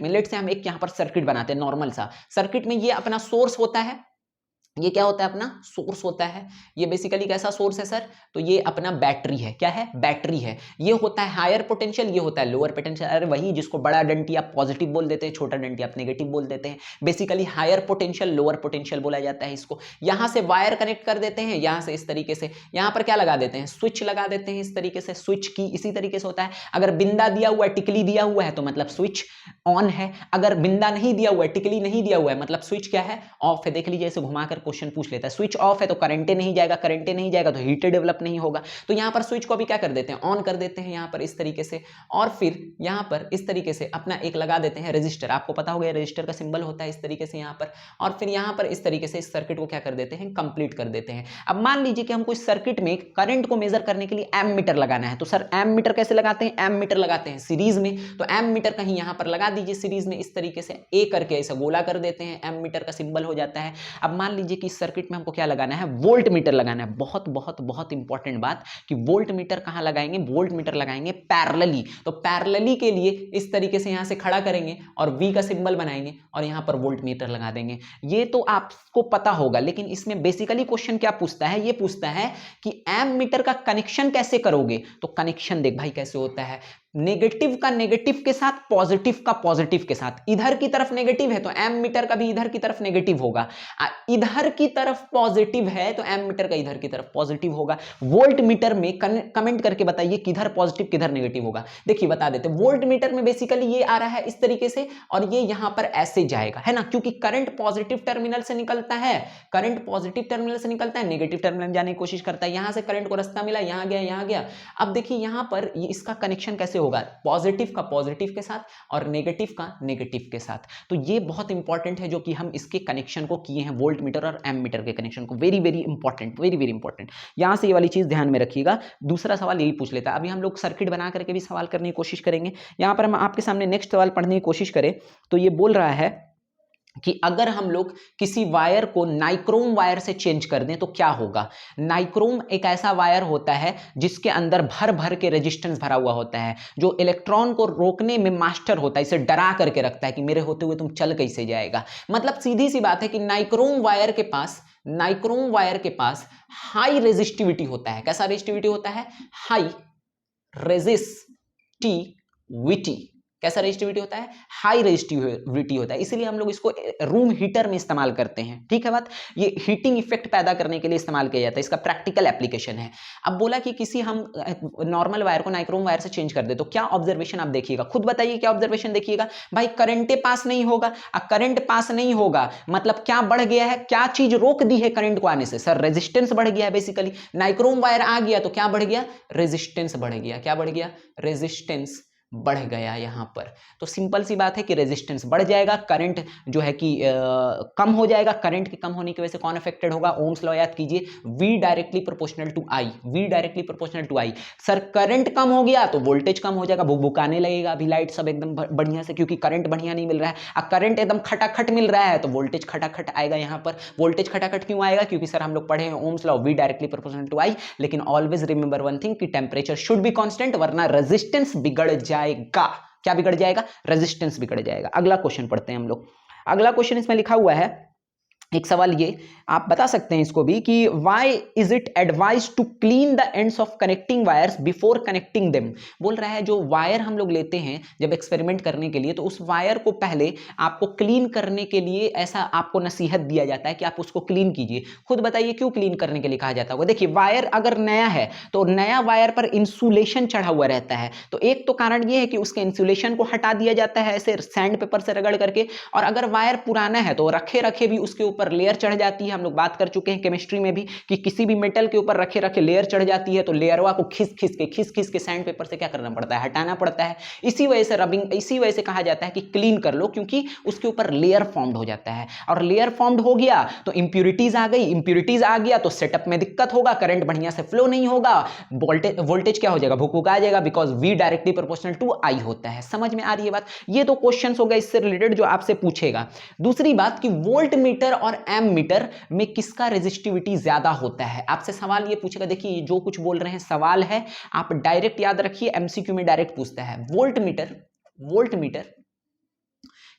में लेट से हम एक यहां पर सर्किट बनाते हैं, नॉर्मल सा सर्किट में, ये अपना सोर्स होता है, ये क्या होता है? अपना सोर्स होता है। ये बेसिकली कैसा सोर्स है सर? तो ये अपना बैटरी है। क्या है? बैटरी है। ये होता है हायर पोटेंशियल, ये होता है लोअर पोटेंशियल। अरे वही जिसको बड़ा डंटी आप पॉजिटिव बोल देते हैं, छोटा डंटी आप नेगेटिव बोल देते हैं। Basically higher potential, lower potential बोला जाता है इसको। यहां से वायर कनेक्ट कर देते हैं, यहां से इस तरीके से, यहां पर क्या लगा देते हैं? स्विच लगा देते हैं इस तरीके से। स्विच की इसी तरीके से होता है। अगर बिंदा दिया हुआ है, टिकली दिया हुआ है, तो मतलब स्विच ऑन है। अगर बिंदा नहीं दिया हुआ है, टिकली नहीं दिया हुआ है, मतलब स्विच क्या है? ऑफ है। देख लीजिए ऐसे घुमाकर क्वेश्चन पूछ लेता है। स्विच ऑफ है तो करंटे नहीं जाएगा, करंटे नहीं जाएगा तो हीट डेवलप नहीं होगा। तो यहां पर स्विच को भी क्या कर देते हैं? ऑन कर देते हैं यहां पर इस तरीके से, और फिर यहां पर इस तरीके से अपना एक लगा देते हैं रजिस्टर। आपको पता होगा रजिस्टर का सिंबल होता है इस तरीके से यहां पर, और फिर यहां पर इस तरीके से इस सर्किट को क्या कर देते हैं? कंप्लीट कर देते हैं। अब मान लीजिए कि हमको इस सर्किट में करंट को मेजर करने के लिए एम मीटर लगाना है, तो सर एम मीटर कैसे लगाते हैं? एम मीटर लगाते हैं सीरीज में, तो एम मीटर कहीं यहां पर लगा दीजिए सीरीज में इस तरीके से, ए करके ऐसा गोला कर देते हैं, एम मीटर का सिंबल हो जाता है। अब मान लीजिए कि इस सर्किट में हमको क्या लगाना है? वोल्ट मीटर लगाना है। बहुत बहुत बहुत इंपॉर्टेंट बात कि वोल्ट मीटर कहां लगाएंगे? वोल्ट मीटर लगाएंगे पैरेलली। तो पैरेलली के लिए इस तरीके से यहां से खड़ा करेंगे और वी का सिंबल बनाएंगे और यहां पर वोल्ट मीटर लगा देंगे। ये तो आपको पता होगा, लेकिन इसमें बेसिकली क्वेश्चन क्या पूछता है? ये पूछता है कि एम मीटर का कनेक्शन कैसे करोगे? तो कनेक्शन देख भाई कैसे होता है, नेगेटिव का नेगेटिव के साथ, पॉजिटिव का पॉजिटिव के साथ। इधर की तरफ नेगेटिव है तो एम मीटर का भी इधर की तरफ नेगेटिव होगा, इधर की तरफ पॉजिटिव है तो एम मीटर का इधर की तरफ पॉजिटिव होगा। वोल्ट मीटर में कमेंट करके बताइए किधर पॉजिटिव किधर नेगेटिव होगा। देखिए बता देते, वोल्ट मीटर में बेसिकली ये आ रहा है इस तरीके से, और ये यहां पर ऐसे जाएगा, है ना, क्योंकि करंट पॉजिटिव टर्मिनल से निकलता है, करंट पॉजिटिव टर्मिनल से निकलता है, नेगेटिव टर्मिनल जाने की कोशिश करता है। यहां से करंट को रास्ता मिला, यहां गया, यहां गया। अब देखिए यहां पर इसका कनेक्शन कैसे होगा? पॉजिटिव का पॉजिटिव के साथ और नेगेटिव का नेगेटिव के साथ। तो ये बहुत इंपॉर्टेंट है जो कि हम इसके कनेक्शन को किए हैं, वोल्ट मीटर और एम मीटर के कनेक्शन को। Very very important, very very important. यहां से ये वाली चीज ध्यान में रखिएगा। दूसरा सवाल यही पूछ लेता है। अभी हम लोग सर्किट बना करके भी सवाल करने की कोशिश करेंगे। यहां पर हम आपके सामने नेक्स्ट सवाल पढ़ने की कोशिश करें तो ये बोल रहा है कि अगर हम लोग किसी वायर को नाइक्रोम वायर से चेंज कर दें तो क्या होगा? नाइक्रोम एक ऐसा वायर होता है जिसके अंदर भर भर के रेजिस्टेंस भरा हुआ होता है, जो इलेक्ट्रॉन को रोकने में मास्टर होता है, इसे डरा करके रखता है कि मेरे होते हुए तुम चल कैसे जाएगा। मतलब सीधी सी बात है कि नाइक्रोम वायर के पास हाई रेजिस्टिविटी होता है। कैसा रेजिस्टिविटी होता है? High resistivity. कैसा रेजिस्टिविटी होता है? हाई रेजिस्टिविटी होता है। इसीलिए हम लोग इसको रूम हीटर में इस्तेमाल करते हैं। ठीक है बात, ये हीटिंग इफेक्ट पैदा करने के लिए इस्तेमाल किया जाता है, इसका प्रैक्टिकल एप्लीकेशन है। अब बोला कि किसी हम नॉर्मल वायर को नाइक्रोम वायर से चेंज कर दे तो क्या ऑब्जर्वेशन आप देखिएगा, खुद बताइए क्या ऑब्जर्वेशन देखिएगा। भाई करंटे पास नहीं होगा, करंट पास नहीं होगा मतलब क्या बढ़ गया है? क्या चीज रोक दी है करंट को आने से? सर रेजिस्टेंस बढ़ गया है। बेसिकली नाइक्रोम वायर आ गया तो क्या बढ़ गया? रेजिस्टेंस बढ़ गया। क्या बढ़ गया? रेजिस्टेंस बढ़ गया यहाँ पर। तो सिंपल सी बात है कि रेजिस्टेंस बढ़ जाएगा, करंट जो है कि कम हो जाएगा। करंट के कम होने की वजह से कौन अफेक्टेड होगा? ओम्स लॉ याद कीजिए, V directly proportional to I, V directly proportional to I। Sir current कम हो गया तो वोल्टेज कम हो जाएगा, भुकभुकाने लगेगा अभी लाइट सब एकदम बढ़िया से, क्योंकि करंट बढ़िया नहीं मिल रहा है। अब करंट एकदम खटाखट मिल रहा है तो वोल्टेज खटाखट आएगा यहाँ पर। वोल्टेज खटाखट क्यों आएगा? क्योंकि सर हम लोग पढ़े हैं Ohm's law, V directly proportional to I। लेकिन ऑलवेज रिमेंबर वन थिंग कि टेम्परेचर शुड बी कांस्टेंट, वरना रेजिस्टेंस बिगड़ जाएगा। क्या बिगड़ जाएगा? रेजिस्टेंस बिगड़ जाएगा। अगला क्वेश्चन पढ़ते हैं हम लोग। अगला क्वेश्चन इसमें लिखा हुआ है, एक सवाल ये आप बता सकते हैं इसको भी कि why is it advise to clean the ends of connecting wires before connecting them. बोल रहा है जो वायर हम लोग लेते हैं जब एक्सपेरिमेंट करने के लिए, तो उस वायर को पहले आपको क्लीन करने के लिए ऐसा आपको नसीहत दिया जाता है कि आप उसको क्लीन कीजिए। खुद बताइए क्यों क्लीन करने के लिए कहा जाता होगा? देखिए वायर अगर नया है तो नया वायर पर इंसुलेशन चढ़ा हुआ रहता है, तो एक तो कारण ये है कि उसके इंसुलेशन को हटा दिया जाता है ऐसे सैंड पेपर से रगड़ करके। और अगर वायर पुराना है तो रखे रखे भी उसके ऊपर लेयर चढ़ जाती है। हम लोग बात कर चुके हैं केमिस्ट्री में भी कि किसी भी मेटल के ऊपर रखे रखे लेयर चढ़ जाती है, तो लेयरवा को खिस खिस के सैंड पेपर से क्या करना पड़ता है? हटाना पड़ता है। इसी वजह से रबिंग, इसी वजह से कहा जाता है कि क्लीन कर लो, क्योंकि उसके ऊपर लेयर फॉर्म्ड हो जाता है। और लेयर फॉर्म्ड हो गया तो इंप्यूरिटीज आ गई, इंप्यूरिटीज आ गया तो सेटअप में दिक्कत होगा, करंट बढ़िया से फ्लो नहीं होगा, वोल्टेज क्या हो जाएगा? भुकभुका जाएगा, because V directly proportional to I होता है। समझ में आ रही है बात? ये तो क्वेश्चन हो गया इससे रिलेटेड जो आपसे पूछेगा। दूसरी बात कि वोल्ट मीटर और एम मीटर में किसका रेजिस्टिविटी ज्यादा होता है? आपसे सवाल ये पूछेगा। देखिए जो कुछ बोल रहे हैं सवाल है, आप डायरेक्ट याद रखिए, MCQ में डायरेक्ट पूछता है। वोल्ट मीटर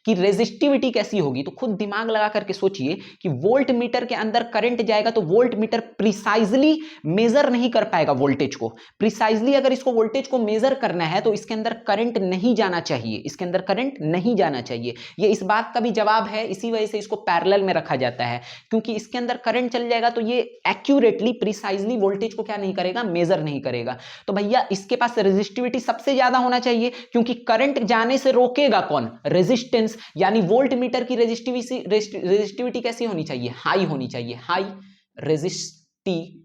की रेजिस्टिविटी कैसी होगी? तो खुद दिमाग लगा करके सोचिए कि वोल्ट मीटर के अंदर करंट जाएगा तो वोल्ट मीटर प्रिसाइजली मेजर नहीं कर पाएगा वोल्टेज को। प्रिसाइजली अगर इसको वोल्टेज को मेजर करना है तो इसके अंदर करंट नहीं जाना चाहिए, इसके अंदर करंट नहीं जाना चाहिए। ये इस बात का भी जवाब है, इसी वजह से इसको पैरेलल में रखा जाता है, क्योंकि इसके अंदर करंट चल जाएगा तो ये एक्यूरेटली प्रिसाइजली वोल्टेज को क्या नहीं करेगा? मेजर नहीं करेगा। तो भैया इसके पास रेजिस्टिविटी सबसे ज्यादा होना चाहिए, क्योंकि करंट जाने से रोकेगा कौन? रेजिस्टेंस। यानी वोल्ट मीटर की रेजिस्टिविटी कैसी होनी चाहिए? हाई होनी चाहिए, हाई रेजिस्टिविटी।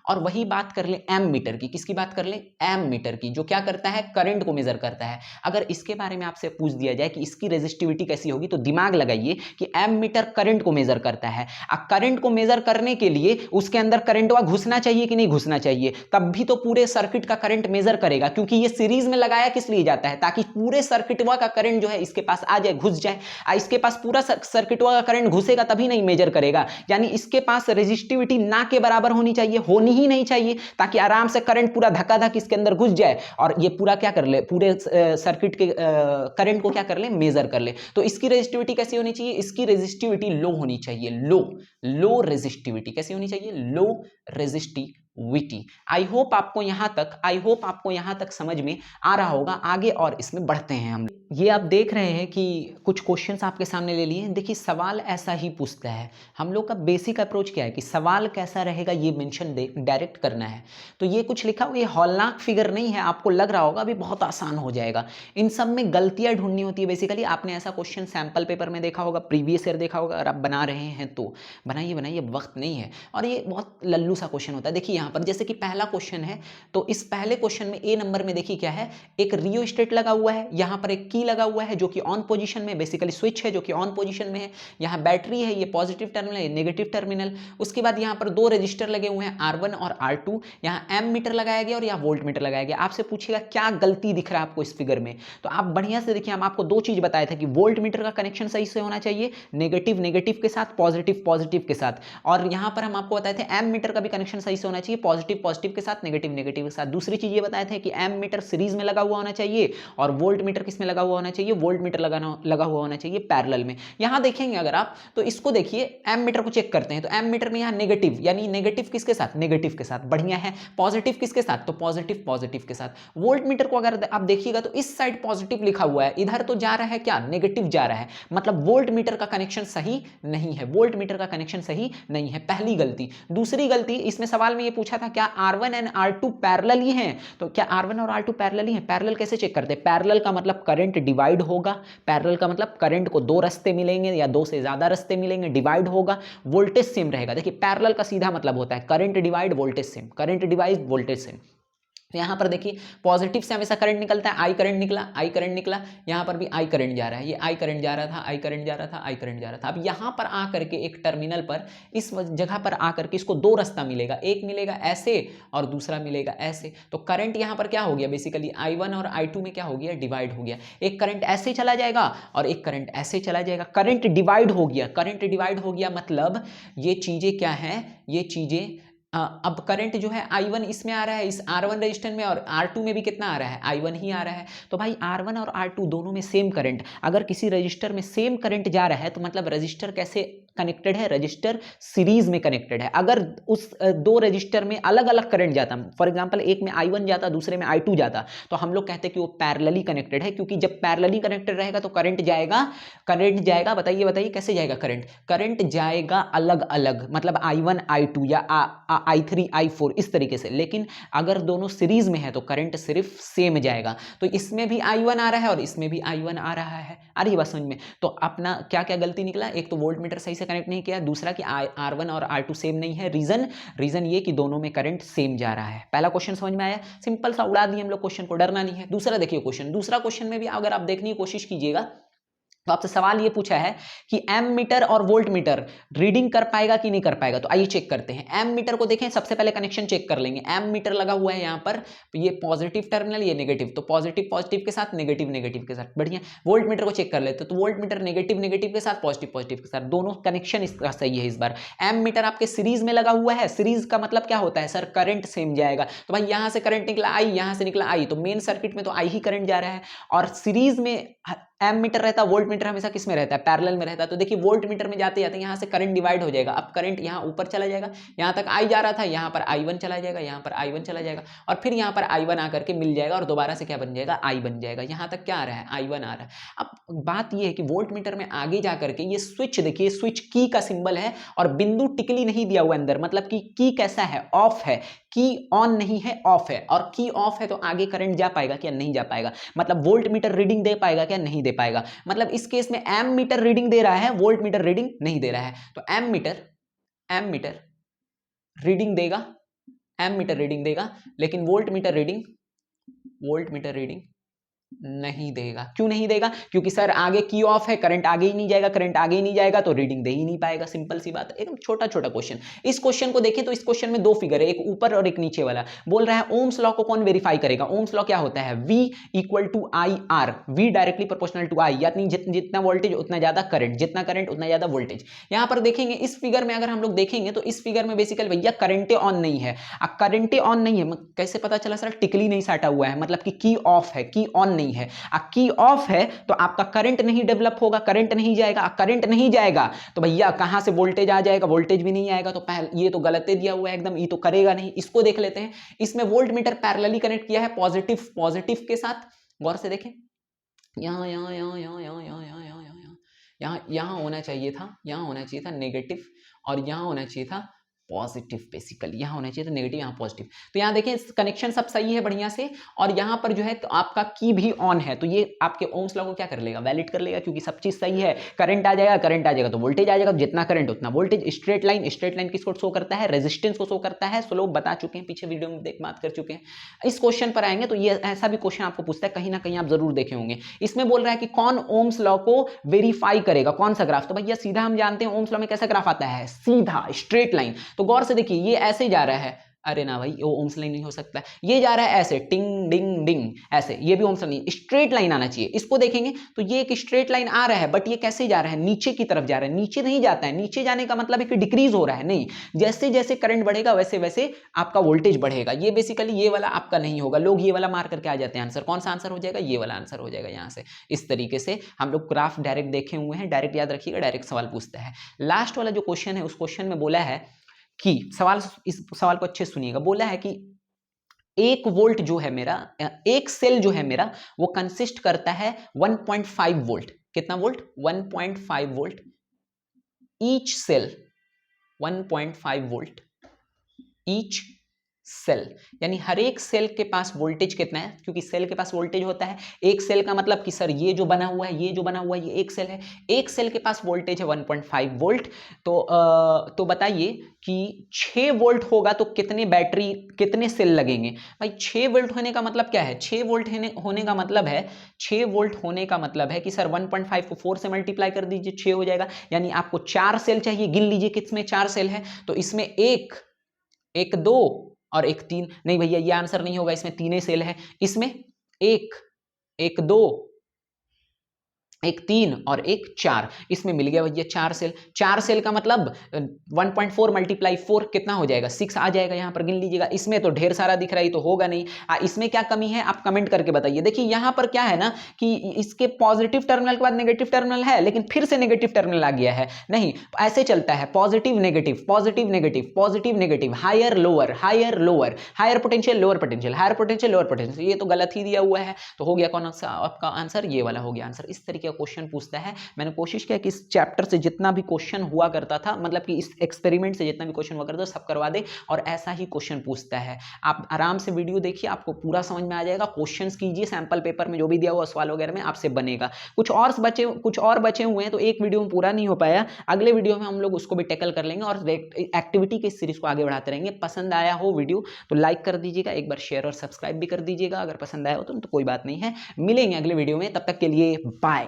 और वही बात कर ले एम मीटर की। किसकी बात कर ले? एम मीटर की, जो क्या करता है? करंट को मेजर करता है। अगर इसके बारे में आपसे पूछ दिया जाए कि इसकी रेजिस्टिविटी कैसी होगी, तो दिमाग लगाइए कि एम मीटर करंट को मेजर करता है। अब करंट को मेजर करने के लिए उसके अंदर करंट घुसना चाहिए कि नहीं घुसना चाहिए? तब भी तो पूरे सर्किट का करंट मेजर करेगा, क्योंकि ये सीरीज में लगाया किस लिए जाता है? ताकि पूरे सर्किटवा का करंट जो है इसके पास आ जाए, घुस जाए। इसके पास पूरा सर्किटवा का करंट घुसेगा तभी नहीं मेजर करेगा। यानी इसके पास रेजिस्टिविटी ना के बराबर होनी चाहिए, होनी ही नहीं चाहिए, ताकि आराम से करंट पूरा धक्का-धक इसके अंदर घुस जाए और ये पूरा क्या कर ले? पूरे सर्किट के करंट को क्या कर ले? मेजर कर ले। तो इसकी रेजिस्टिविटी कैसी होनी चाहिए? इसकी रेजिस्टिविटी लो होनी चाहिए, लो रेजिस्टिविटी। कैसी होनी चाहिए? लो रेजिस्टिविटी। आई होप आपको यहां तक समझ में आ रहा होगा। आगे और इसमें बढ़ते हैं हम। ये आप देख रहे हैं कि कुछ क्वेश्चंस आपके सामने ले लिए। देखिए सवाल ऐसा ही पूछता है। हम लोग का बेसिक अप्रोच क्या है कि सवाल कैसा रहेगा ये मेंशन डायरेक्ट करना है। तो ये कुछ लिखा हुआ, ये हॉलनाक फिगर नहीं है, आपको लग रहा होगा अभी बहुत आसान हो जाएगा। इन सब में गलतियां ढूंढनी होती है बेसिकली। आपने ऐसा क्वेश्चन सैंपल पेपर में देखा होगा, प्रीवियस ईयर देखा होगा। अगर आप बना रहे हैं तो बनाइए, वक्त नहीं है। और ये बहुत लल्लू सा क्वेश्चन होता है। देखिए यहाँ पर जैसे कि पहला क्वेश्चन है, तो इस पहले क्वेश्चन में ए नंबर में देखिए क्या है? एक रियोस्टेट लगा हुआ है, यहाँ पर एक की लगा हुआ है जो कि ऑन पोजीशन में, बेसिकली स्विच है जो कि ऑन पोजीशन में है। यहाँ बैटरी है, ये पॉजिटिव टर्मिनल है, ये नेगेटिव टर्मिनल। उसके बाद यहाँ पर दो रजिस्टर लगे हुए हैं, R1 और R2। यहाँ एम मीटर लगाया गया और यहाँ वोल्ट मीटर लगाया गया। आपसे पूछेगा क्या गलती दिख रहा है आपको इस फिगर में, तो आप बढ़िया से देखिए। हम आपको दो चीज बताया था कि वोल्ट मीटर का कनेक्शन सही से होना चाहिए, नेगेटिव के साथ, पॉजिटिव के साथ। और यहाँ पर हम आपको बताए थे एम मीटर का भी कनेक्शन सही से होना चाहिए, पॉजिटिव के साथ, नेगेटिव के साथ। दूसरी चीज ये बताए थे कि एम मीटर सीरीज में लगा हुआ होना चाहिए और वोल्ट मीटर किस में लगा हुआ होना चाहिए? वोल्ट मीटर लगा हुआ होना चाहिए पैरेलल में। यहां देखेंगे अगर आप, तो इसको देखिए, एम मीटर को चेक करते हैं तो एम मीटर में यहां नेगेटिव, यानी नेगेटिव किसके साथ? नेगेटिव के साथ, बढ़िया है। पॉजिटिव किसके साथ? तो पॉजिटिव के साथ। वोल्ट मीटर को अगर आप देखिएगा तो इस साइड पॉजिटिव लिखा हुआ है, इधर तो जा रहा है क्या? नेगेटिव जा रहा है। मतलब वोल्ट मीटर का कनेक्शन सही नहीं है, वोल्ट मीटर का कनेक्शन सही नहीं है, पहली गलती। दूसरी गलती, इसमें सवाल में ये पूछा था क्या R1 एंड R2 पैरेलल ही हैं? तो क्या R1 और R2 पैरेलल ही हैं? पैरेलल कैसे चेक करते हैं? पैरेलल का मतलब करंट डिवाइड होगा, पैरेलल का मतलब करंट को दो रास्ते मिलेंगे या दो से ज्यादा रास्ते मिलेंगे, डिवाइड होगा, वोल्टेज सेम रहेगा। देखिए पैरेलल का सीधा मतलब होता है current divide voltage same, current divide voltage same. तो यहाँ पर देखिए पॉजिटिव से हमेशा करंट निकलता है, आई करंट निकला, आई करंट निकला, यहाँ पर भी आई करंट जा रहा है, ये आई करंट जा रहा था, आई करंट जा रहा था, आई करंट जा रहा था। अब यहाँ पर आकर के एक टर्मिनल पर, इस जगह पर आकर के इसको दो रास्ता मिलेगा, एक मिलेगा ऐसे और दूसरा मिलेगा ऐसे। तो करंट यहाँ पर क्या हो गया, बेसिकली I1 और I2 में क्या हो गया, डिवाइड हो गया। एक करंट ऐसे चला जाएगा और एक करंट ऐसे चला जाएगा, करंट डिवाइड हो गया। करंट डिवाइड हो गया मतलब ये चीजें क्या है, ये चीजें अब करंट जो है I1 इसमें आ रहा है, इस R1 रजिस्टर में, और R2 में भी कितना आ रहा है, I1 ही आ रहा है। तो भाई R1 और R2 दोनों में सेम करंट, अगर किसी रजिस्टर में सेम करंट जा रहा है तो मतलब रजिस्टर कैसे कनेक्टेड है, रजिस्टर सीरीज में कनेक्टेड है। अगर उस दो रजिस्टर में अलग अलग करंट जाता, फॉर एग्जांपल एक में I1 जाता, दूसरे में I2 जाता, तो हम लोग कहते हैं कि वो पैरेलली कनेक्टेड है, क्योंकि जब पैरेलली कनेक्टेड रहेगा तो करंट जाएगा, बताइए बताइए कैसे जाएगा करंट जाएगा अलग अलग, मतलब I1 I2 या I3 I4 इस तरीके से। लेकिन अगर दोनों सीरीज में है तो करंट सिर्फ सेम जाएगा। तो इसमें भी I1 आ रहा है और इसमें भी I1 आ रहा है। आ रही बात समझ में? तो अपना क्या क्या गलती निकला, एक तो वोल्ट मीटर सही से कनेक्ट नहीं किया, दूसरा कि R1 और R2 सेम नहीं है। रीजन ये कि दोनों में करंट सेम जा रहा है। पहला क्वेश्चन समझ में आया, सिंपल सा उड़ा दिए हम लोग क्वेश्चन को, डरना नहीं है। दूसरा देखिए क्वेश्चन, दूसरा क्वेश्चन में भी अगर आप देखने की कोशिश कीजिएगा तो आपसे सवाल ये पूछा है कि एम मीटर और वोल्ट मीटर रीडिंग कर पाएगा कि नहीं कर पाएगा। तो आइए चेक करते हैं। एम मीटर को देखें, सबसे पहले कनेक्शन चेक कर लेंगे। एम मीटर लगा हुआ है यहाँ पर, ये पॉजिटिव टर्मिनल, ये नेगेटिव, तो पॉजिटिव पॉजिटिव के साथ, नेगेटिव नेगेटिव के साथ, बढ़िया। वोल्ट मीटर को चेक कर लेते, तो वोल्ट मीटर नेगेटिव नेगेटिव के साथ, पॉजिटिव पॉजिटिव के साथ, दोनों कनेक्शन इसका सही है इस बार। एम मीटर आपके सीरीज में लगा हुआ है, सीरीज का मतलब क्या होता है सर, करंट सेम जाएगा। तो भाई यहां से करंट निकला आई, यहां से निकला आई, तो मेन सर्किट में तो आई ही करंट जा रहा है। और सीरीज में एम मीटर रहता है, वोल्ट मीटर हमेशा किस में रहता है, पैरेलल में रहता है। तो देखिए वोल्ट मीटर में जाते जाते यहाँ से करंट डिवाइड हो जाएगा। अब करंट यहाँ ऊपर चला जाएगा, यहाँ तक आई जा रहा था, यहाँ पर I1 चला जाएगा, यहाँ पर I1 चला जाएगा, और फिर यहाँ पर I1 आकर के मिल जाएगा और दोबारा से क्या बन जाएगा, I बन जाएगा। यहाँ तक क्या आ रहा है, I1 आ रहा है। अब बात यह है कि वोल्ट मीटर में आगे जाकर के ये स्विच देखिए, स्विच की का सिंबल है और बिंदु टिकली नहीं दिया हुआ अंदर, मतलब कि की कैसा है, ऑफ है, की ऑन नहीं है, ऑफ है। और की ऑफ है तो आगे करंट जा पाएगा क्या, नहीं जा पाएगा। मतलब वोल्ट मीटर रीडिंग दे पाएगा क्या, नहीं दे पाएगा। मतलब इस केस में एम मीटर रीडिंग दे रहा है, वोल्ट मीटर रीडिंग नहीं दे रहा है। तो एम मीटर रीडिंग देगा, एम मीटर रीडिंग देगा, लेकिन वोल्ट मीटर रीडिंग नहीं देगा। क्यों नहीं देगा, क्योंकि सर आगे की ऑफ है, करंट आगे ही नहीं जाएगा, करंट आगे ही नहीं जाएगा तो रीडिंग दे ही नहीं पाएगा। सिंपल सी बात है, एकदम छोटा छोटा क्वेश्चन। इस क्वेश्चन को देखें तो इस क्वेश्चन में दो फिगर है, एक ऊपर और एक नीचे वाला। बोल रहा है ओम्स लॉ को कौन वेरीफाई करेगा। ओम्स लॉ क्या होता है, V equal to IR, V directly proportional to I, यानी जितना वोल्टेज उतना ज्यादा करंट, जितना करंट उतना ज्यादा वोल्टेज। यहां पर देखेंगे इस फिगर में, अगर हम लोग देखेंगे तो इस फिगर में बेसिकली भैया करंटे ऑन नहीं है। करंटे ऑन नहीं है कैसे पता चला सर, टिकली नहीं साटा हुआ है, मतलब कि की ऑफ है, की ऑन नहीं है। की ऑफ है तो आपका करंट नहीं डेवलप होगा, करंट नहीं जाएगा। करंट नहीं जाएगा तो भैया कहां से वोल्टेज आ जाएगा, वोल्टेज भी नहीं आएगा। तो पहले ये तो गलत दिया हुआ है एकदम, ये तो करेगा नहीं। इसको देख लेते हैं, इसमें वोल्ट मीटर पैरेलली कनेक्ट किया है पॉजिटिव के साथ। गौर से देखें, यहां यहां यहां यहां यहां यहां यहां यहां यहां यहां यहां होना चाहिए था, यहां होना चाहिए था नेगेटिव, और यहां होना चाहिए था पॉजिटिव। बेसिकली यहाँ होना चाहिए था नेगेटिव, यहाँ पॉजिटिव। तो यहाँ देखें कनेक्शन सब सही है बढ़िया से, और यहाँ पर जो है तो आपका की भी ऑन है, तो ये आपके ओम्स लॉ को क्या कर लेगा, वैलिड कर लेगा, क्योंकि सब चीज सही है। करंट आ जाएगा तो वोल्टेज आ जाएगा, तो जितना करंट उतना वोल्टेज। स्ट्रेट लाइन किसको शो करता है, रेजिस्टेंस को शो करता है। सो लोग बता चुके हैं, पीछे वीडियो में बात कर चुके हैं। इस क्वेश्चन पर आएंगे तो ये ऐसा भी क्वेश्चन आपको पूछता है, कहीं ना कहीं आप जरूर देखे होंगे। इसमें बोल रहा है कि कौन ओम्स लॉ को वेरीफाई करेगा, कौन सा ग्राफ। तो भैया सीधा हम जानते हैं ओम्स लॉ में कैसा ग्राफ आता है, सीधा स्ट्रेट लाइन। तो गौर से देखिए, ये ऐसे जा रहा है, अरे ना भाई वो ओम्स लाइन नहीं हो सकता, ये जा रहा है ऐसे टिंग डिंग डिंग ऐसे, ये भी ओम्स लाइन नहीं, स्ट्रेट लाइन आना चाहिए। इसको देखेंगे तो ये एक स्ट्रेट लाइन आ रहा है, बट ये कैसे जा रहा है, नीचे की तरफ जा रहा है। नीचे नहीं जाता है, नीचे जाने का मतलब है कि डिक्रीज हो रहा है, नहीं, जैसे जैसे करंट बढ़ेगा वैसे वैसे आपका वोल्टेज बढ़ेगा। ये बेसिकली ये वाला आपका नहीं होगा, लोग ये वाला मार करके आ जाते हैं आंसर। कौन सा आंसर हो जाएगा, ये वाला आंसर हो जाएगा। यहाँ से इस तरीके से हम लोग ग्राफ डायरेक्ट देखे हुए हैं, डायरेक्ट याद रखिएगा, डायरेक्ट सवाल पूछता है। लास्ट वाला जो क्वेश्चन है, उस क्वेश्चन में बोला है कि इस सवाल को अच्छे सुनिएगा, बोला है कि एक वोल्ट जो है मेरा, एक सेल जो है मेरा, वो कंसिस्ट करता है 1.5 वोल्ट। कितना volt, 1.5 volt. Each cell 1.5 volt, each cell, यानी हर एक सेल के पास वोल्टेज कितना है, क्योंकि सेल के पास वोल्टेज होता है। एक सेल का मतलब कि सर ये जो बना हुआ है, ये जो बना हुआ है, ये एक सेल है, एक सेल के पास वोल्टेज है 1.5 वोल्ट। तो बताइए कि 6 वोल्ट होगा तो कितने सेल लगेंगे भाई? 6 वोल्ट होने का मतलब क्या है? 6 वोल्ट होने का मतलब है, 6 वोल्ट होने का मतलब है कि सर 1.5 को 4 से मल्टीप्लाई कर दीजिए, 6 हो जाएगा। यानी आपको 4 सेल चाहिए। गिन लीजिए किसमें 4 सेल है, तो इसमें एक 2 और एक 3। नहीं भैया ये आंसर नहीं होगा, इसमें 3 सेल है। इसमें एक 2 एक 3 और एक 4, इसमें मिल गया भैया 4 सेल। 4 सेल का मतलब 1.4 मल्टीप्लाई 4 कितना हो जाएगा? 6 आ जाएगा। यहां पर गिन लीजिएगा। इसमें तो ढेर सारा दिख रहा है, तो होगा नहीं। इसमें क्या कमी है आप कमेंट करके बताइए। देखिए यहां पर क्या है ना कि इसके पॉजिटिव टर्मिनल के बाद नेगेटिव टर्मिनल है, लेकिन फिर से नेगेटिव टर्मिनल आ गया है। नहीं, ऐसे चलता है, positive negative, positive negative, positive negative, higher lower, higher lower, higher potential lower potential, higher potential lower potential. ये तो गलत ही दिया हुआ है। तो हो गया कौन सा आपका आंसर? ये वाला हो गया आंसर। इस तरीके का क्वेश्चन पूछता है। मैंने कोशिश किया कि इस चैप्टर से जितना भी क्वेश्चन हुआ करता था, मतलब कि इस एक्सपेरिमेंट से जितना भी क्वेश्चन हुआ करता था, सब करवा दे, और ऐसा ही क्वेश्चन पूछता है। आप आराम से वीडियो देखिए, आपको पूरा समझ में आ जाएगा। क्वेश्चंस कीजिए, सैंपल पेपर में जो भी दिया हुआ सवाल वगैरह में आपसे बनेगा। कुछ और बचे हुए हैं, तो एक वीडियो में पूरा नहीं हो पाया। अगले वीडियो में हम लोग उसको भी टैकल कर लेंगे और एक्टिविटी की सीरीज को आगे बढ़ाते रहेंगे। पसंद आया हो वीडियो तो लाइक कर दीजिएगा, एक बार शेयर और सब्सक्राइब भी कर दीजिएगा। अगर पसंद आया हो तो कोई बात नहीं है। मिलेंगे अगले वीडियो में, तब तक के लिए बाय।